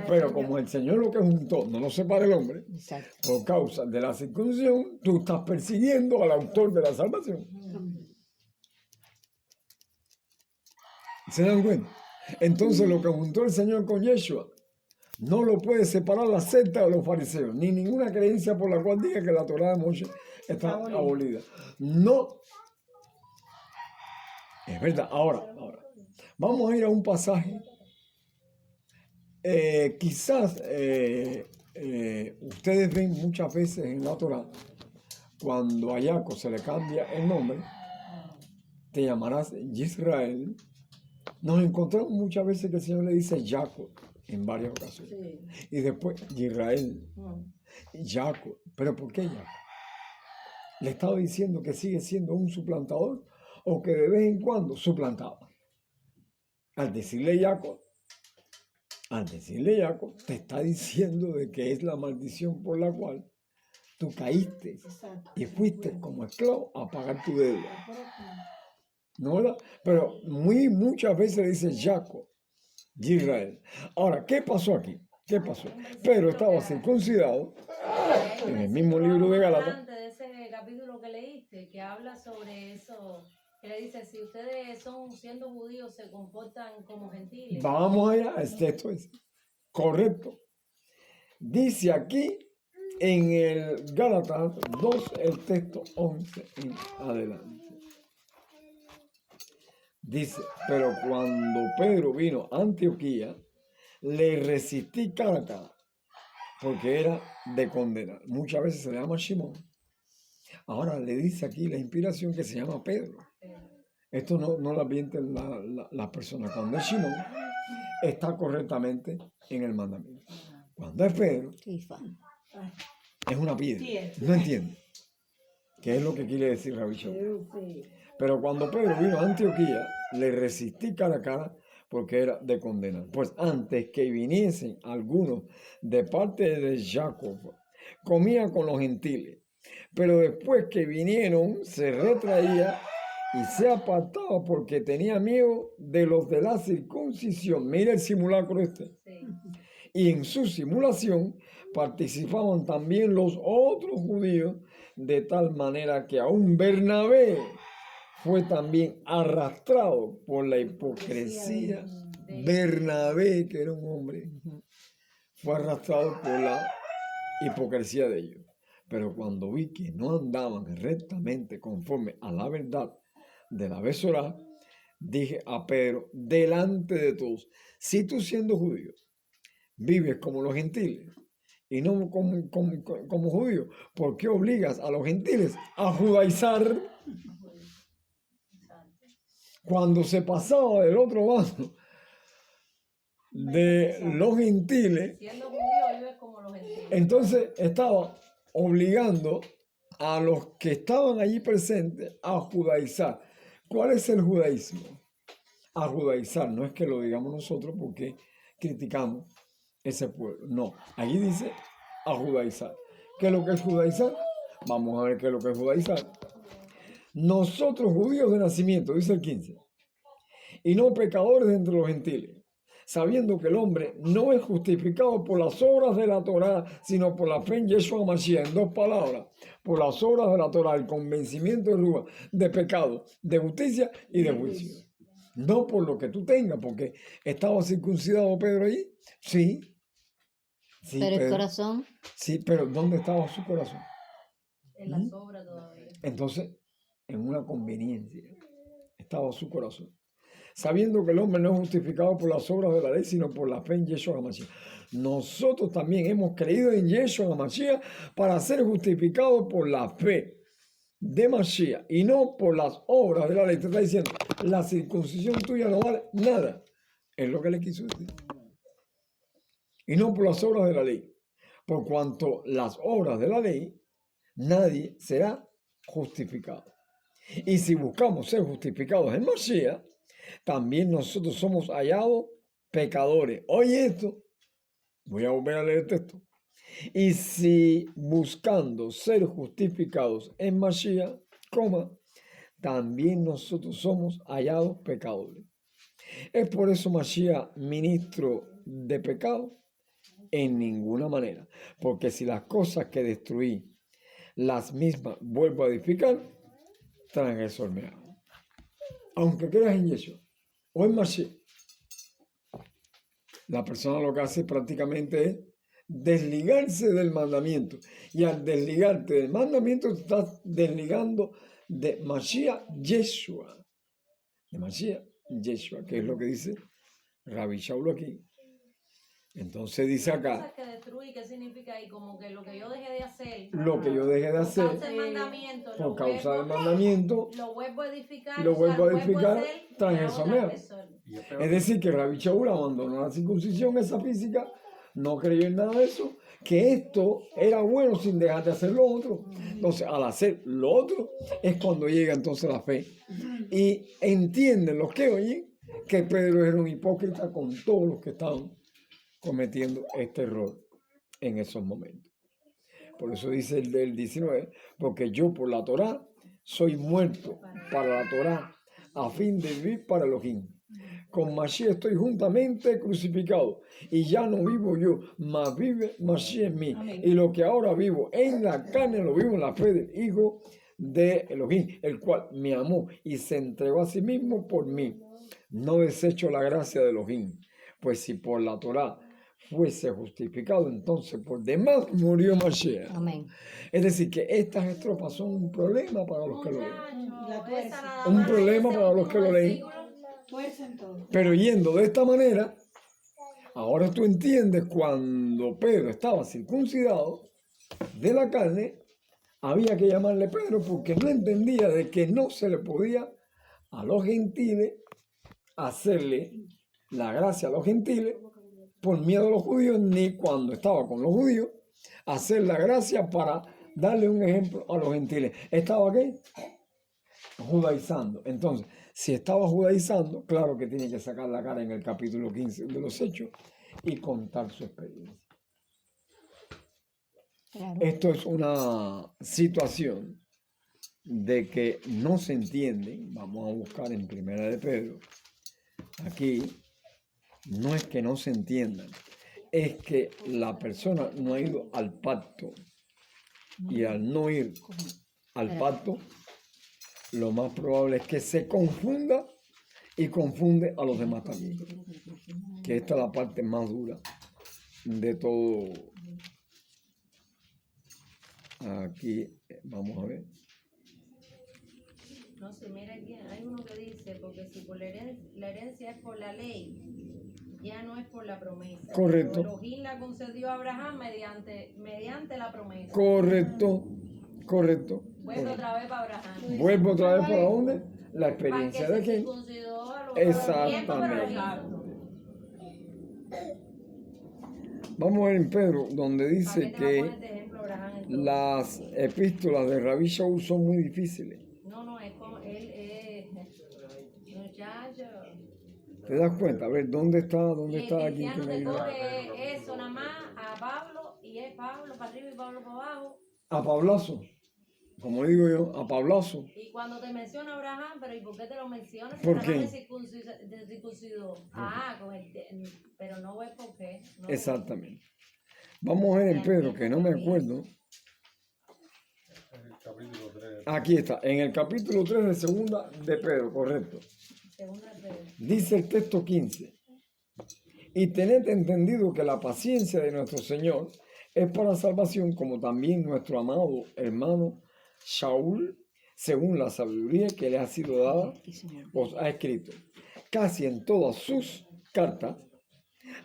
Pero como el Señor lo que juntó, no lo separa el hombre, exacto. por causa de la circuncisión, tú estás persiguiendo al autor de la salvación. ¿Se dan cuenta? Entonces, lo que juntó el Señor con Yeshua no lo puede separar la secta de los fariseos, ni ninguna creencia por la cual diga que la Torá de Moshe está abolida. No. Es verdad. Ahora. Vamos a ir a un pasaje. Quizás ustedes ven muchas veces en la Torá, cuando a Jacob se le cambia el nombre, te llamarás Israel. Nos encontramos muchas veces que el Señor le dice Jacob en varias ocasiones. Y después Israel. Jacob. ¿Pero por qué Jacob? ¿Le estaba diciendo que sigue siendo un suplantador o que de vez en cuando suplantaba? Al decirle Jacob, te está diciendo de que es la maldición por la cual tú caíste Exacto. y fuiste como esclavo a pagar tu deuda. ¿No, verdad? Pero muchas veces le dice Jacob, Israel. Ahora, ¿qué pasó aquí? ¿Qué pasó? Pedro estaba circuncidado en el mismo libro de Gálatas. De ese capítulo que leíste, que habla sobre eso, que le dice, si ustedes son siendo judíos se comportan como gentiles. Vamos allá, el texto es correcto. Dice aquí en el Gálatas 2, el texto 11 en adelante. Dice, pero cuando Pedro vino a Antioquía, le resistí cara a cara, porque era de condenar. Muchas veces se le llama Simón. Ahora le dice aquí la inspiración que se llama Pedro. Esto no lo advierten las personas. Cuando es Simón, está correctamente en el mandamiento. Cuando es Pedro, es una piedra. No entiende. ¿Qué es lo que quiere decir Rabbi Shaul? Pero cuando Pedro vino a Antioquía, le resistí cara a cara porque era de condenar. Pues antes que viniesen algunos de parte de Jacob, comía con los gentiles. Pero después que vinieron, se retraía y se apartaba porque tenía miedo de los de la circuncisión. Mira el simulacro este. Sí. Y en su simulación participaban también los otros judíos de tal manera que aún Bernabé fue también arrastrado por la hipocresía. Bernabé, que era un hombre, fue arrastrado por la hipocresía de ellos. Pero cuando vi que no andaban rectamente conforme a la verdad de la Besorá, dije a Pedro, delante de todos, si tú siendo judío vives como los gentiles y no como judíos, ¿por qué obligas a los gentiles a judaizar? Cuando se pasaba del otro lado de los gentiles, Siendo judío, vives como los gentiles. entonces estaba obligando a los que estaban allí presentes a judaizar. ¿Cuál es el judaísmo? A judaizar, no es que lo digamos nosotros porque criticamos ese pueblo. No, allí dice a judaizar. ¿Qué es lo que es judaizar? Vamos a ver qué es lo que es judaizar. Nosotros judíos de nacimiento, dice el 15, y no pecadores entre los gentiles, sabiendo que el hombre no es justificado por las obras de la Torá, sino por la fe en Yeshua Mashiach, en dos palabras, por las obras de la Torá, el convencimiento de Rúa, de pecado, de justicia y de juicio. No por lo que tú tengas, porque estaba circuncidado Pedro ahí, sí. Sí, Pero el Pedro, corazón, sí, pero ¿dónde estaba su corazón? En la sobra todavía. Entonces, en una conveniencia estaba su corazón. Sabiendo que el hombre no es justificado por las obras de la ley, sino por la fe en Yeshua HaMashiach. Nosotros también hemos creído en Yeshua HaMashiach para ser justificados por la fe de Mashiach y no por las obras de la ley. Te está diciendo, la circuncisión tuya no vale nada. Es lo que le quiso decir. Y no por las obras de la ley. Por cuanto las obras de la ley, nadie será justificado. Y si buscamos ser justificados en Mashiach, también nosotros somos hallados pecadores. Oye esto, voy a volver a leer el texto. Y si buscando ser justificados en Mashiach, también nosotros somos hallados pecadores. ¿Es por eso Mashiach ministro de pecado? En ninguna manera. Porque si las cosas que destruí, las mismas vuelvo a edificar, transgresor me hago. Aunque creas en Yeshua o en Mashiach, la persona lo que hace prácticamente es desligarse del mandamiento. Y al desligarte del mandamiento, te estás desligando de Mashiach Yeshua. De Mashiach Yeshua, que es lo que dice Rabbi Shaul aquí. Entonces dice acá, Cosas que destruí, ¿qué significa ahí? Como que lo que yo dejé de hacer. lo que yo dejé de Por hacer causa del mandamiento. por causa del mandamiento, Lo vuelvo a edificar. lo vuelvo a edificar, hacer, transgresor y me ahora hago. transgresor. Es decir, que Rabbi Shaul abandonó la circuncisión esa física, no creyó en nada de eso, que esto era bueno sin dejar de hacer lo otro. Entonces, al hacer lo otro, es cuando llega entonces la fe. Y entienden los que oyen que Pedro era un hipócrita con todos los que estaban cometiendo este error en esos momentos. Por eso dice el del 19, porque yo por la Torá soy muerto para la Torá, a fin de vivir para Elohim. Con Mashiach estoy juntamente crucificado, y ya no vivo yo, mas vive Mashiach en mí. Amén. Y lo que ahora vivo en la carne, lo vivo en la fe del Hijo de Elohim, el cual me amó y se entregó a sí mismo por mí. No desecho la gracia de Elohim, pues si por la Torá fuese justificado, entonces por demás murió Mashiach. amén. Es decir, que estas estrofas son un problema para los que lo leen. Muchacho, La tuerce. esa nada Un más, problema ese para los que lo leen. versículo. Tuercen todo. Pero yendo de esta manera, ahora tú entiendes cuando Pedro estaba circuncidado de la carne, había que llamarle Pedro porque no entendía de que no se le podía a los gentiles hacerle la gracia a los gentiles por miedo a los judíos, ni cuando estaba con los judíos, hacer la gracia para darle un ejemplo a los gentiles. ¿Estaba qué? Judaizando. Entonces, si estaba judaizando, claro que tiene que sacar la cara en el capítulo 15 de los Hechos y contar su experiencia. Claro. Esto es una situación de que no se entienden. Vamos a buscar en Primera de Pedro. Aquí no es que no se entiendan, es que la persona no ha ido al pacto y al no ir al pacto, lo más probable es que se confunda y confunde a los demás también. Que esta es la parte más dura de todo. Aquí, vamos a ver. No sé, mira aquí, hay uno que dice, porque si por la herencia es por la ley, ya no es por la promesa. Correcto. Pero Elohim la concedió a Abraham mediante la promesa. Correcto, correcto. Vuelve otra vez para Abraham. Vuelvo otra vez para dónde? La Para que experiencia se de quién. circuncidó a los Exactamente. tiempos, pero lo hizo. Vamos a ver en Pedro, donde ¿Para dice qué te va a poner que de ejemplo Abraham entonces? las epístolas de Rabí Shaul son muy difíciles. No, es como él es muchacho. ¿Te das cuenta? A ver, ¿dónde está aquí? Cristiano Que me te ayuda? coge eso nada más a Pablo y es Pablo para arriba y Pablo para abajo. A Pablazo, como digo yo, a Pablazo. Y cuando te menciona Abraham, pero ¿y por qué te lo mencionas? ¿Por Abraham qué? te circuncidó. Pero no ves por qué. No Exactamente. Vamos a ver en Pedro, que no me acuerdo. El capítulo 3. Aquí está, en el capítulo 3 de segunda de Pedro, correcto. Segunda de Pedro. Dice el texto 15. Y tened entendido que la paciencia de nuestro Señor es para salvación, como también nuestro amado hermano Shaul, según la sabiduría que le ha sido dada, os ha escrito. Casi en todas sus cartas,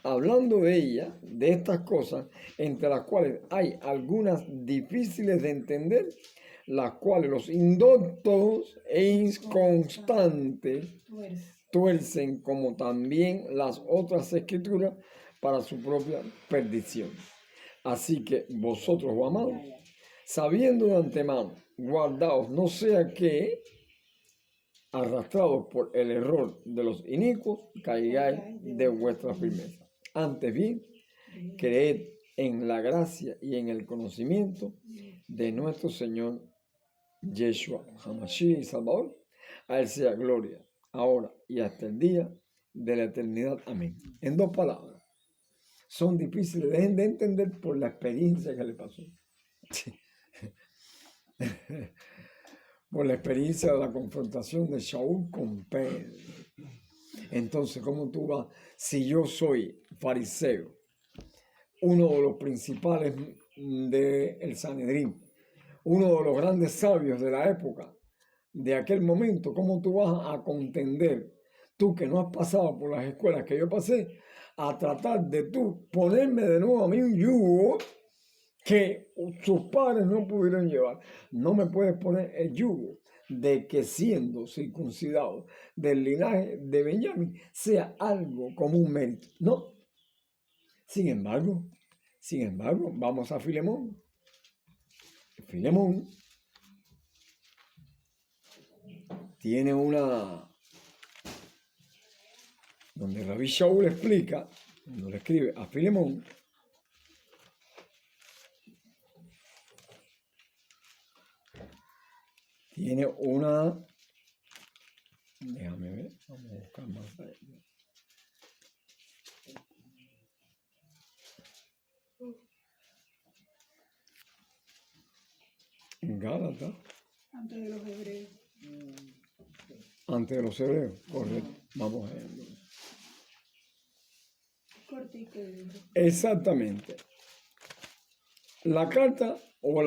hablando de ella, de estas cosas, entre las cuales hay algunas difíciles de entender, las cuales los indoctos e inconstantes tuercen, como también las otras escrituras, para su propia perdición. Así que vosotros, oh amados, sabiendo de antemano, guardaos, no sea que, arrastrados por el error de los inicuos, caigáis de vuestra firmeza. Antes bien, creed en la gracia y en el conocimiento de nuestro Señor Yeshua Hamashiach y Salvador. A Él sea gloria, ahora y hasta el día de la eternidad. Amén. En dos palabras, son difíciles de entender por la experiencia que le pasó. Por la experiencia de la confrontación de Shaul con Pedro. Entonces, ¿cómo tú vas? Si yo soy fariseo, uno de los principales del Sanedrín, uno de los grandes sabios de la época, de aquel momento, ¿cómo tú vas a contender, tú que no has pasado por las escuelas que yo pasé, a tratar de tú ponerme de nuevo a mí un yugo que sus padres no pudieron llevar? No me puedes poner el yugo de que siendo circuncidado del linaje de Benjamín sea algo como un mérito. No. Sin embargo, vamos a Filemón. Filemón tiene donde Rabí Shaul explica, cuando le escribe a Filemón, tiene déjame ver, vamos a buscar más allá. En Gálatas, Antes de los hebreos. antes de los hebreos, correcto, vamos a verlo. Cortito el libro. Exactamente. La carta o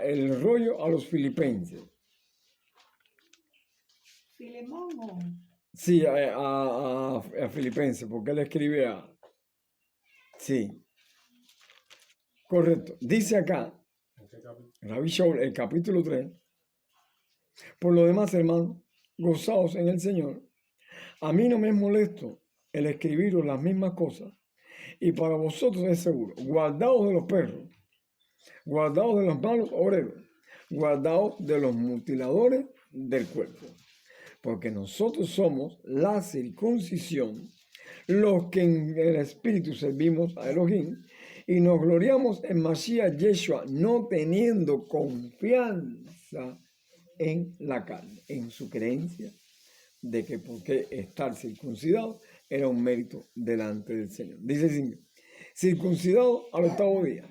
el rollo a los filipenses. Filemón o Sí, a Filipenses, porque él escribe a... Sí, correcto. Dice acá, ¿En qué capítulo? Rabí Shaul, el capítulo 3, por lo demás, hermanos, gozaos en el Señor. A mí no me es molesto el escribiros las mismas cosas, y para vosotros es seguro. Guardaos de los perros, guardaos de los malos obreros, guardaos de los mutiladores del cuerpo. Porque nosotros somos la circuncisión, los que en el Espíritu servimos a Elohim, y nos gloriamos en Mashiach Yeshua, no teniendo confianza en la carne, en su creencia de que porque estar circuncidado era un mérito delante del Señor. Dice circuncidado al octavo día,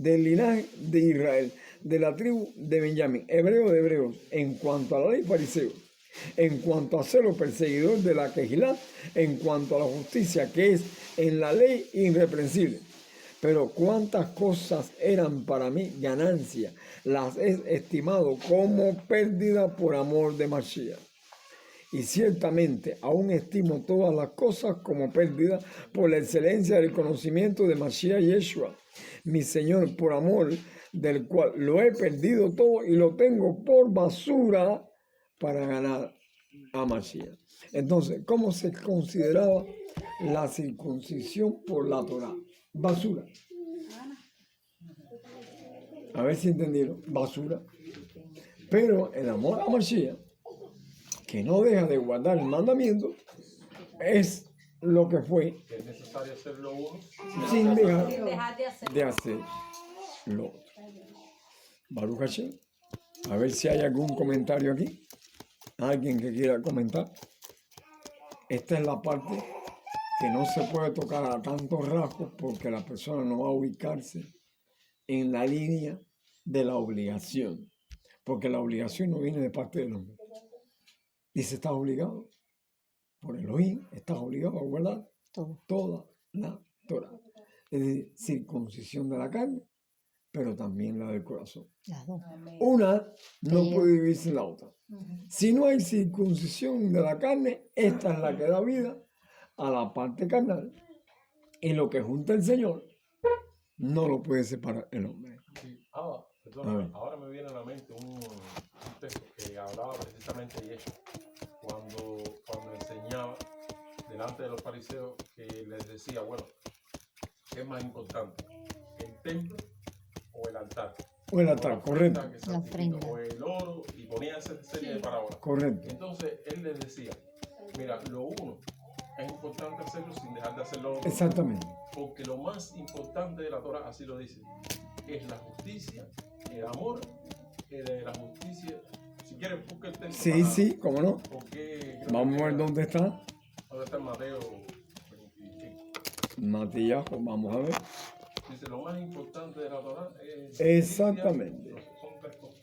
del linaje de Israel, de la tribu de Benjamín, hebreo de hebreos, en cuanto a la ley fariseo, en cuanto a celo perseguidor de la Quejilá, en cuanto a la justicia que es en la ley irreprensible. Pero cuántas cosas eran para mí ganancia, las he estimado como pérdida por amor de Mashiach. Y ciertamente aún estimo todas las cosas como pérdida por la excelencia del conocimiento de Mashiach Yeshua, mi Señor, por amor del cual lo he perdido todo y lo tengo por basura para ganar a Mashiach. Entonces, ¿cómo se consideraba la circuncisión por la Torah? Basura. A ver si entendieron. Basura. Pero el amor a Mashiach, que no deja de guardar el mandamiento, es lo que fue Que es necesario hacerlo uno. sin dejar Sin dejar de hacer. de hacer lo otro. Baruch Hashem. A ver si hay algún comentario aquí. Alguien que quiera comentar. Esta es la parte que no se puede tocar a tantos rasgos porque la persona no va a ubicarse en la línea de la obligación. Porque la obligación no viene de parte del hombre. Dice, estás obligado por Elohim, estás obligado a guardar Todo. toda la Torah. Es decir, circuncisión de la carne, pero también la del corazón. Las dos. Una no Sí. puede vivir sin la otra. Si no hay circuncisión de la carne, esta es la que da vida a la parte carnal. Y lo que junta el Señor no lo puede separar el hombre. Sí. A Perdón, ver. ahora me viene a la mente un texto que hablaba precisamente de eso, cuando enseñaba delante de los fariseos, que les decía, bueno, ¿qué es más importante? ¿El templo o el altar? O el O la altar, ofrenda correcto, que santifica, ofrenda. o el oro, y ponía esa serie de parábolas. correcto. Entonces él les decía, mira, lo uno es importante hacerlo sin dejar de hacerlo otro, Exactamente. porque lo más importante de la Torah, así lo dice, es la justicia, el amor, la justicia. Si quieres, busca el texto. Sí, para- sí, cómo no. porque creo Vamos que a ver dónde está. ¿Dónde está Mateo 25? Matías, pues vamos a ver. Dice, lo más importante de la Torah es... Exactamente. justicia. Son tres cosas.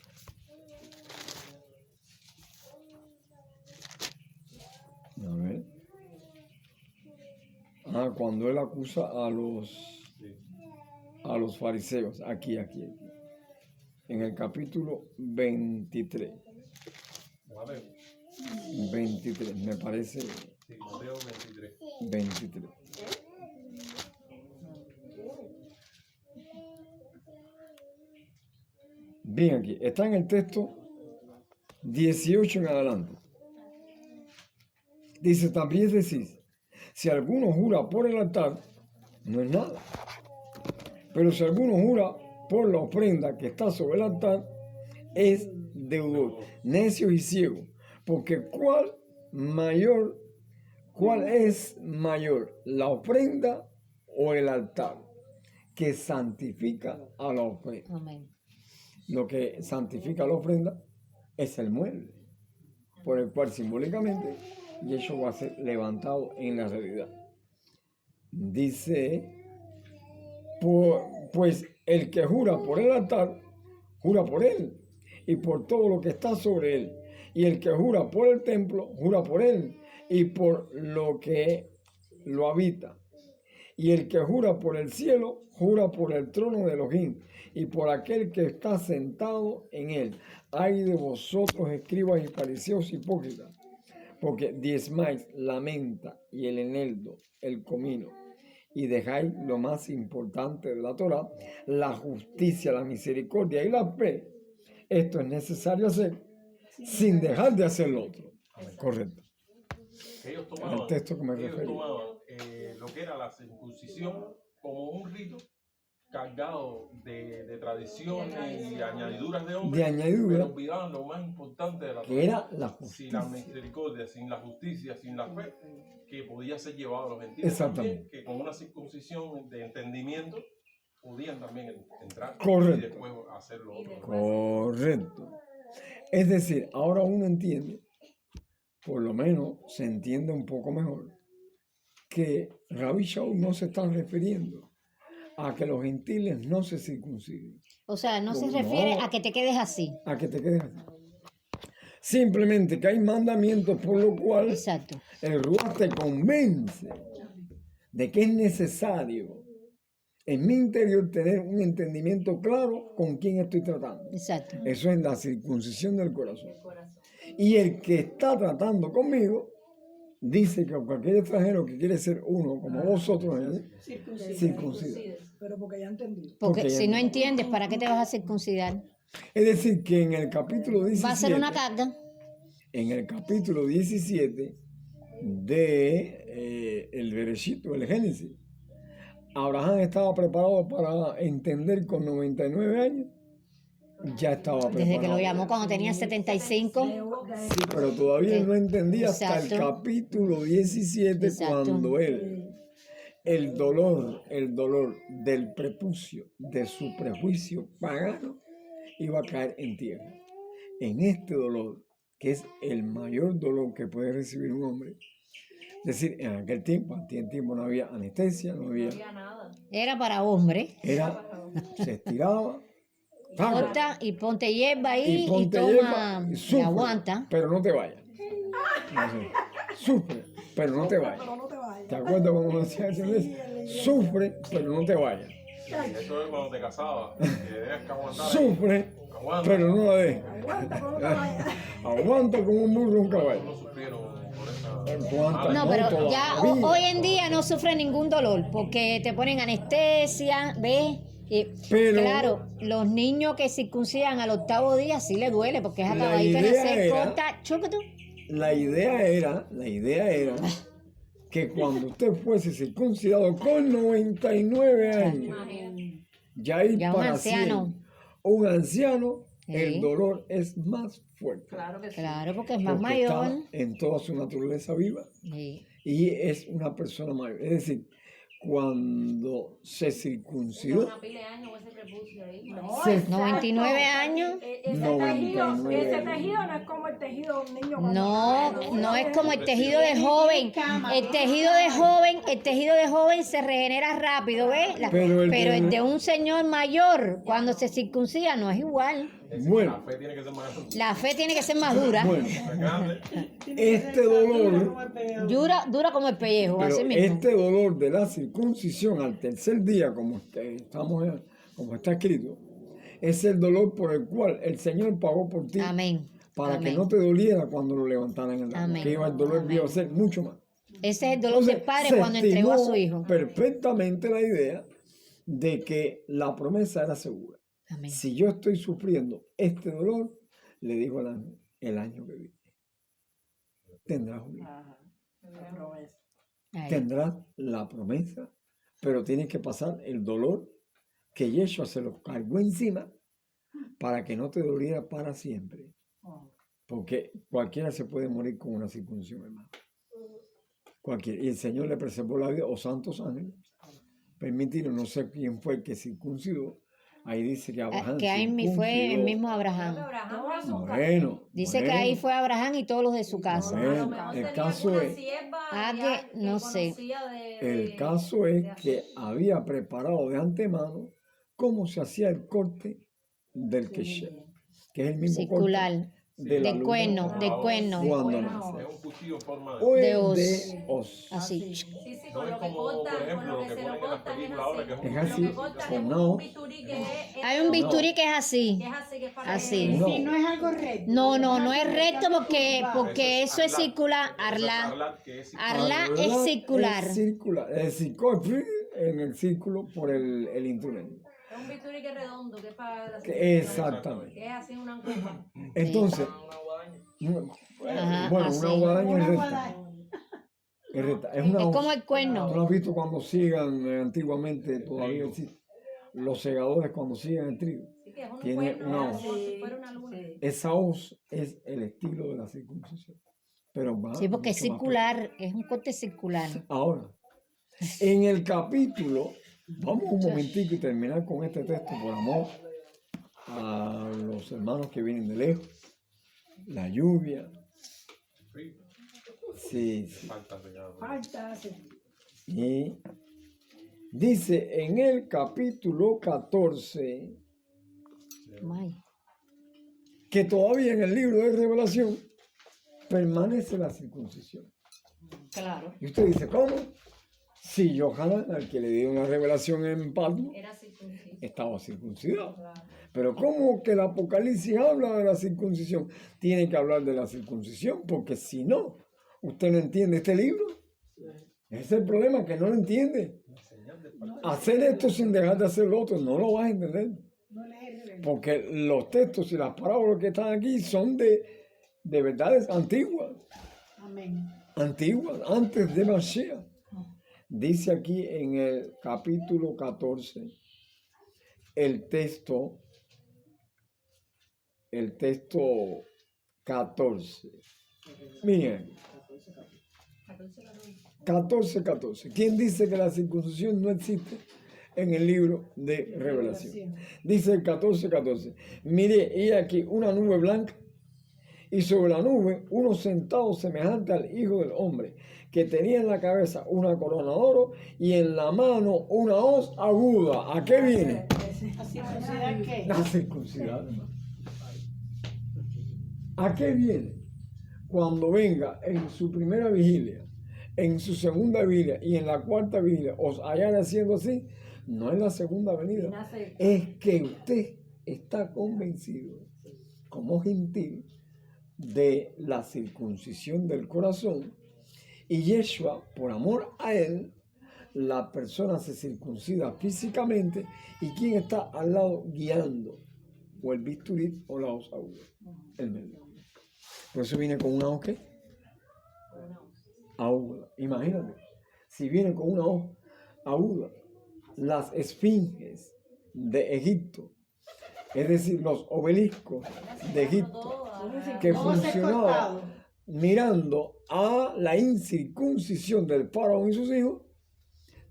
A ver. Cuando él acusa Sí. a los fariseos, aquí. En el capítulo 23. Mateo. 23, me parece Sí, Mateo 23. 23. Bien, aquí está en el texto 18 en adelante. Dice, también decís, si alguno jura por el altar, no es nada. Pero si alguno jura por la ofrenda que está sobre el altar, es deudor, necio y ciego. Porque ¿cuál es mayor, la ofrenda o el altar que santifica a la ofrenda? Amén. Lo que santifica la ofrenda es el mueble, por el cual simbólicamente Yeshua va a ser levantado en la realidad. Dice, pues el que jura por el altar, jura por él y por todo lo que está sobre él. Y el que jura por el templo, jura por él y por lo que lo habita. Y el que jura por el cielo, jura por el trono de Elohim y por aquel que está sentado en él. Ay de vosotros, escribas y fariseos hipócritas, porque diezmáis la menta y el eneldo, el comino, y dejáis lo más importante de la Torah, la justicia, la misericordia y la fe. Esto es necesario hacer sin dejar de hacer lo otro. Correcto. Ellos tomaban, El texto que me ellos referí. tomaban lo que era la circuncisión como un rito cargado de tradiciones y añadiduras de hombres, De añadidura. pero olvidaban lo más importante de la Que Torah. era la Sin la justicia. misericordia, sin la justicia, sin la fe, que podía ser llevado a los gentiles Exactamente. también, que con una circuncisión de entendimiento podían también entrar Correcto. y después hacer lo otro. Correcto. Es decir, ahora uno entiende, por lo menos se entiende un poco mejor, que Rabbi Shaul no se está refiriendo a que los gentiles no se circunciden, O sea, no se No. refiere a que te quedes así. a que te quedes así. Simplemente que hay mandamientos por lo cual Exacto. el Ruach te convence de que es necesario en mi interior tener un entendimiento claro con quién estoy tratando. Exacto. Eso es la circuncisión del corazón. Corazón. Y el que está tratando conmigo dice que cualquier extranjero que quiere ser uno como vosotros, Circuncida. circuncida. Pero porque ya entendí. Porque Porque si ya- no entiendes, ¿para qué te vas a circuncidar? Es decir, que en el capítulo 17, Va a ser una carga. en el capítulo 17 de el Bereshit, el Génesis, Abraham estaba preparado para entender con 99 años. Ya estaba preparado. Desde que lo llamó cuando tenía 75. Sí, pero todavía él no entendía hasta el Exacto. capítulo 17 Exacto. cuando él, el dolor del prepucio, de su prejuicio pagano, iba a caer en tierra. En este dolor, que es el mayor dolor que puede recibir un hombre, es decir, en aquel tiempo no había anestesia, no No había, había nada. Era para hombre. se estiraba, ¡taca! Corta y ponte hierba ahí y, ponte toma hierba y sufre, aguanta. pero no te vayas. Así, sufre, pero no te vayas. Pero no te vayas. ¿Te acuerdas cuando uno decía eso? Sufre, pero no te vayas. Y eso es cuando te casabas, que debes que aguantar. ahí. Sufre, Aguanta. pero no la dejes. Aguanta, pero no te vayas. Aguanta como un burro un caballo. No sufrieron por esa. ¿Cuántas? No, pero todavía. ya hoy en día no sufre ningún dolor porque te ponen anestesia, ¿ves? Y, Pero- claro, los niños que circuncidan al 8º día sí le duele porque es La acabadito de idea nacer, era- corta, chúcate. La idea era que cuando usted fuese circuncidado con 99 años, ya ir Ya un para anciano. siempre, un anciano, Sí. el dolor es más fuerte. Claro que sí. Claro, porque es más Porque mayor. está en toda su naturaleza viva Sí. y es una persona mayor. Es decir, cuando se circuncidó, Una pila de años con ese prepucio ahí. se- 99 años. Ese 99 tejido no es como el tejido de un niño. No, no es como el tejido de joven. El tejido de joven se regenera rápido, ¿ves? Pero el Pero de- el de un señor mayor, cuando se circuncida, no es igual. Bueno. La fe tiene que ser más La fe tiene que ser más dura. bueno, grande. este dolor, Dura como el pellejo, pero así mismo. este dolor de la circuncisión al tercer día, como está escrito, es el dolor por el cual el Señor pagó por ti. Amén. Para que Amén. no te doliera cuando lo levantaran en la Amén. que iba el dolor iba a ser mucho más. Ese es el dolor del padre se cuando entregó a su estimó hijo. perfectamente la idea de que la promesa era segura. Amén. Si yo estoy sufriendo este dolor, le dijo al ángel, el año que viene, tendrás un hijo. Ahí. Tendrás la promesa, pero tienes que pasar el dolor que Yeshua se lo cargó encima para que no te doliera para siempre. Porque cualquiera se puede morir con una circuncisión, hermano. Cualquiera. Y el Señor le preservó la vida, o santos ángeles, permitieron, no sé quién fue el que circuncidó. Ahí dice que Abraham Que ahí fue el circuncidó. mismo Creo que Abraham. Abraham a su Bueno, Dice que bueno. ahí fue Abraham y todos los de su casa. A lo Bueno, mejor el tenía caso alguna es- sierva Ah, ya que no sé. conocía El caso es que había preparado de antemano cómo se hacía el corte del kesher, que es el mismo Circular. corte de la Del luna cuerno, del cuerno. cuando Bueno. nace. Es un cuchillo en forma O de. el os. de os. Así. Sí, sí, No con es lo que como, cortan, por con ejemplo, lo lo que que se lo ponen en las cortan es películas ahora, que es así. un Es así, Lo que cortan es sonado. un bisturí que es... Hay un bisturí que es así. Que es así, que es para Así. No. Si no es algo recto. No es recto porque eso es circular. Arla. Arla es circular. Es circular. Es decir, corre en el círculo por el instrumento. Es un bisturí que es redondo, que es para... Exactamente. Que es así una copa. Entonces, Ajá, bueno, así. una guadaña es Una recta. guadaña. Es recta. Es una Es hoz. como el ¿Tú no cuerno. has visto cuando sigan antiguamente, todavía existe, los segadores cuando sigan el trigo? Sí, que es un Tiene cuerno, una como hoz. si fuera una luna. Esa hoz es el estilo de la circuncisión. Pero va Sí, porque es mucho más circular, es un corte circular. profundo. Ahora, en el capítulo, vamos un momentico y terminar con este texto por amor a los hermanos que vienen de lejos, la lluvia. Sí, sí. Falta, señor. Falta. Y Dice en el capítulo 14 May. que todavía en el libro de Revelación permanece la circuncisión. Claro. Y usted dice, ¿cómo? Si Yohanan, al que le dio una revelación en Patmos, Era circunciso. estaba circuncidado. Claro. Pero ¿cómo que el Apocalipsis habla de la circuncisión? Tiene que hablar de la circuncisión, porque si no, usted no entiende este libro. Ese es el problema, que no lo entiende. Hacer esto sin dejar de hacer lo otro, no lo vas a entender. No lees el rebelde. Porque los textos y las parábolas que están aquí son de verdades antiguas. Amén. Antiguas, antes de Mashiach. Dice aquí en el capítulo 14, el texto 14. Miren, 14. ¿Quién dice que la circuncisión no existe en el libro de Revelación? Dice el 14. Mire, y aquí una nube blanca, y sobre la nube uno sentado semejante al Hijo del Hombre, que tenía en la cabeza una corona de oro y en la mano una hoz aguda. ¿A qué viene? ¿La circuncidad qué? La circuncidad, hermano. ¿A qué viene? Cuando venga en su primera vigilia, en su segunda vigilia y en la cuarta vigilia os hallan haciendo así, no es la segunda venida. Nace- Es que usted está convencido, como gentil, de la circuncisión del corazón, y Yeshua, por amor a él, la persona se circuncida físicamente, y ¿quién está al lado guiando? O el bisturí o la hoz aguda, el médico. Por eso viene con una hoz, ¿qué? Aguda. Imagínate, si viene con una hoz aguda, las esfinges de Egipto, es decir, los obeliscos de Egipto, que Todo se funcionaba cortado. mirando a la incircuncisión del faraón y sus hijos,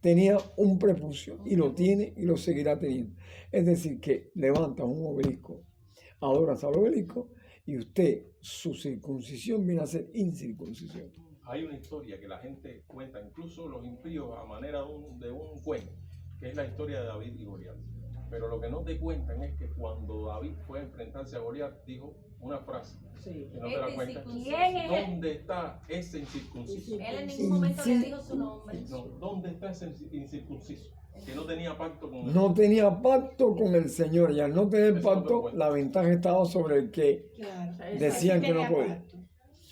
tenía un prepucio y lo tiene y lo seguirá teniendo. Es decir, que levanta un obelisco, adoras al obelisco y usted, su circuncisión viene a ser incircuncisión. Hay una historia que la gente cuenta, incluso los impíos, a manera de un cuento, que es la historia de David y Goliat. Pero lo que no te cuentan es que cuando David fue a enfrentarse a Goliat, dijo una frase Sí. que no te la cuentan. ¿Quién es él? ¿Dónde está ese incircunciso? Él en ningún momento le dijo su nombre. No, ¿dónde está ese incircunciso? Que no tenía pacto con él. No tenía pacto con el Señor, y al no tener Eso no te pacto, cuenta. la ventaja estaba sobre el que Claro. decían Sí que no tenía podía. pacto.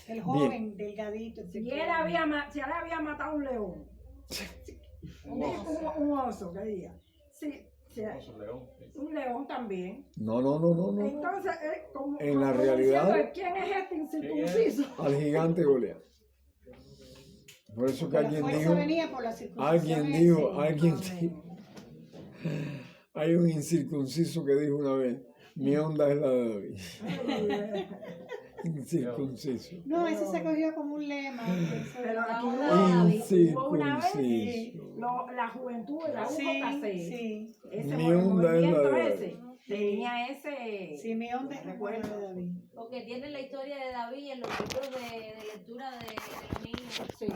El joven, delgadito. Si él había matado un león, un oso, que diga. Sí, sí, Oso, león, sí. un león también. No. Entonces, como, En la como realidad- diciendo, ¿quién es este incircunciso? Al gigante Goliat. Por eso que La alguien fuerza dijo, venía por la circuncisión. alguien ese. dijo, Amén. hay un incircunciso que dijo una vez, mi onda es la de David. Incircunciso. No, ese se cogió como un lema. Pero aquí hubo una vez Incircunciso. la juventud de la Sí, UJC, sí. ese Mi onda es la movimiento de ese, tenía ese... Sí, mi onda es como la de David. Porque tiene la historia de David en los libros de lectura de los niños. Sí.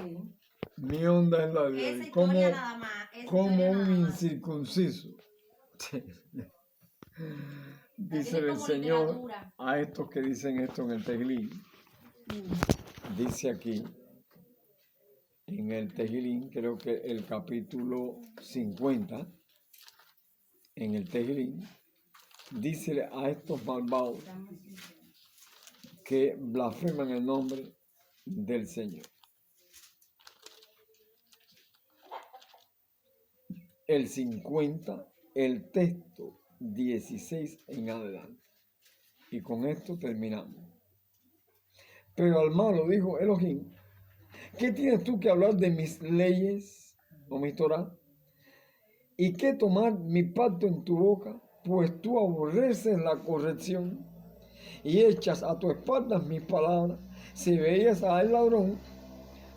Mi onda es la de Esa David. historia nada más. esa Como historia un nada más. incircunciso. Dice Tiene el como Señor literatura. a estos que dicen esto en el Tejilín. Dice aquí, en el Tejilín, creo que el capítulo 50, en el Tejilín, dice a estos malvados que blasfeman el nombre del Señor. El 50, el texto 16 en adelante. Y con esto terminamos. Pero al malo dijo Elohim, ¿qué tienes tú que hablar de mis leyes o mi Torah? ¿Y qué tomar mi pacto en tu boca? Pues tú aborreces la corrección y echas a tu espalda mis palabras. Si veías al ladrón,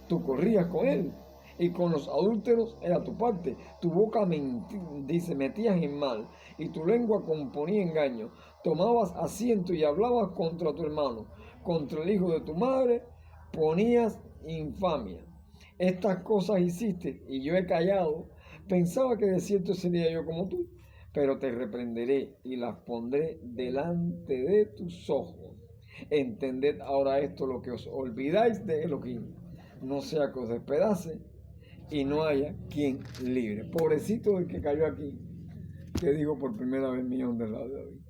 tú corrías con él, y con los adúlteros era tu parte. Tu boca metías en mal, y tu lengua componía engaño. Tomabas asiento y hablabas contra tu hermano, contra el hijo de tu madre ponías infamia. Estas cosas hiciste, y yo he callado, Pensaba que de cierto sería yo como tú, pero te reprenderé y las pondré delante de tus ojos. Entended ahora esto, lo que os olvidáis de Elohim, no sea que os despedace y no haya quien libre. Pobrecito el que cayó aquí, que dijo por primera vez millón de la de David.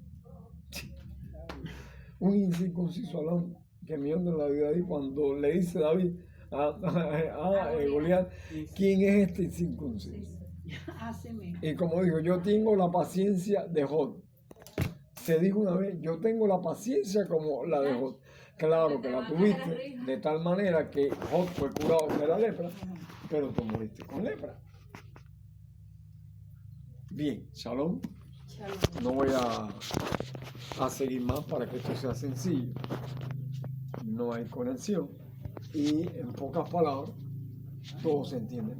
Un incircunciso Alón, que millón de la de David, cuando le dice David a Goliat, ¿quién es este incircunciso? Así mismo. Y como dijo, yo tengo la paciencia de Job. Se dijo una vez, yo tengo la paciencia como la de Job. Claro que la tuviste de tal manera que Job fue curado de la lepra, pero tú moriste con lepra. Bien, shalom. No voy a seguir más para que esto sea sencillo. No hay conexión. Y en pocas palabras, todo se entiende.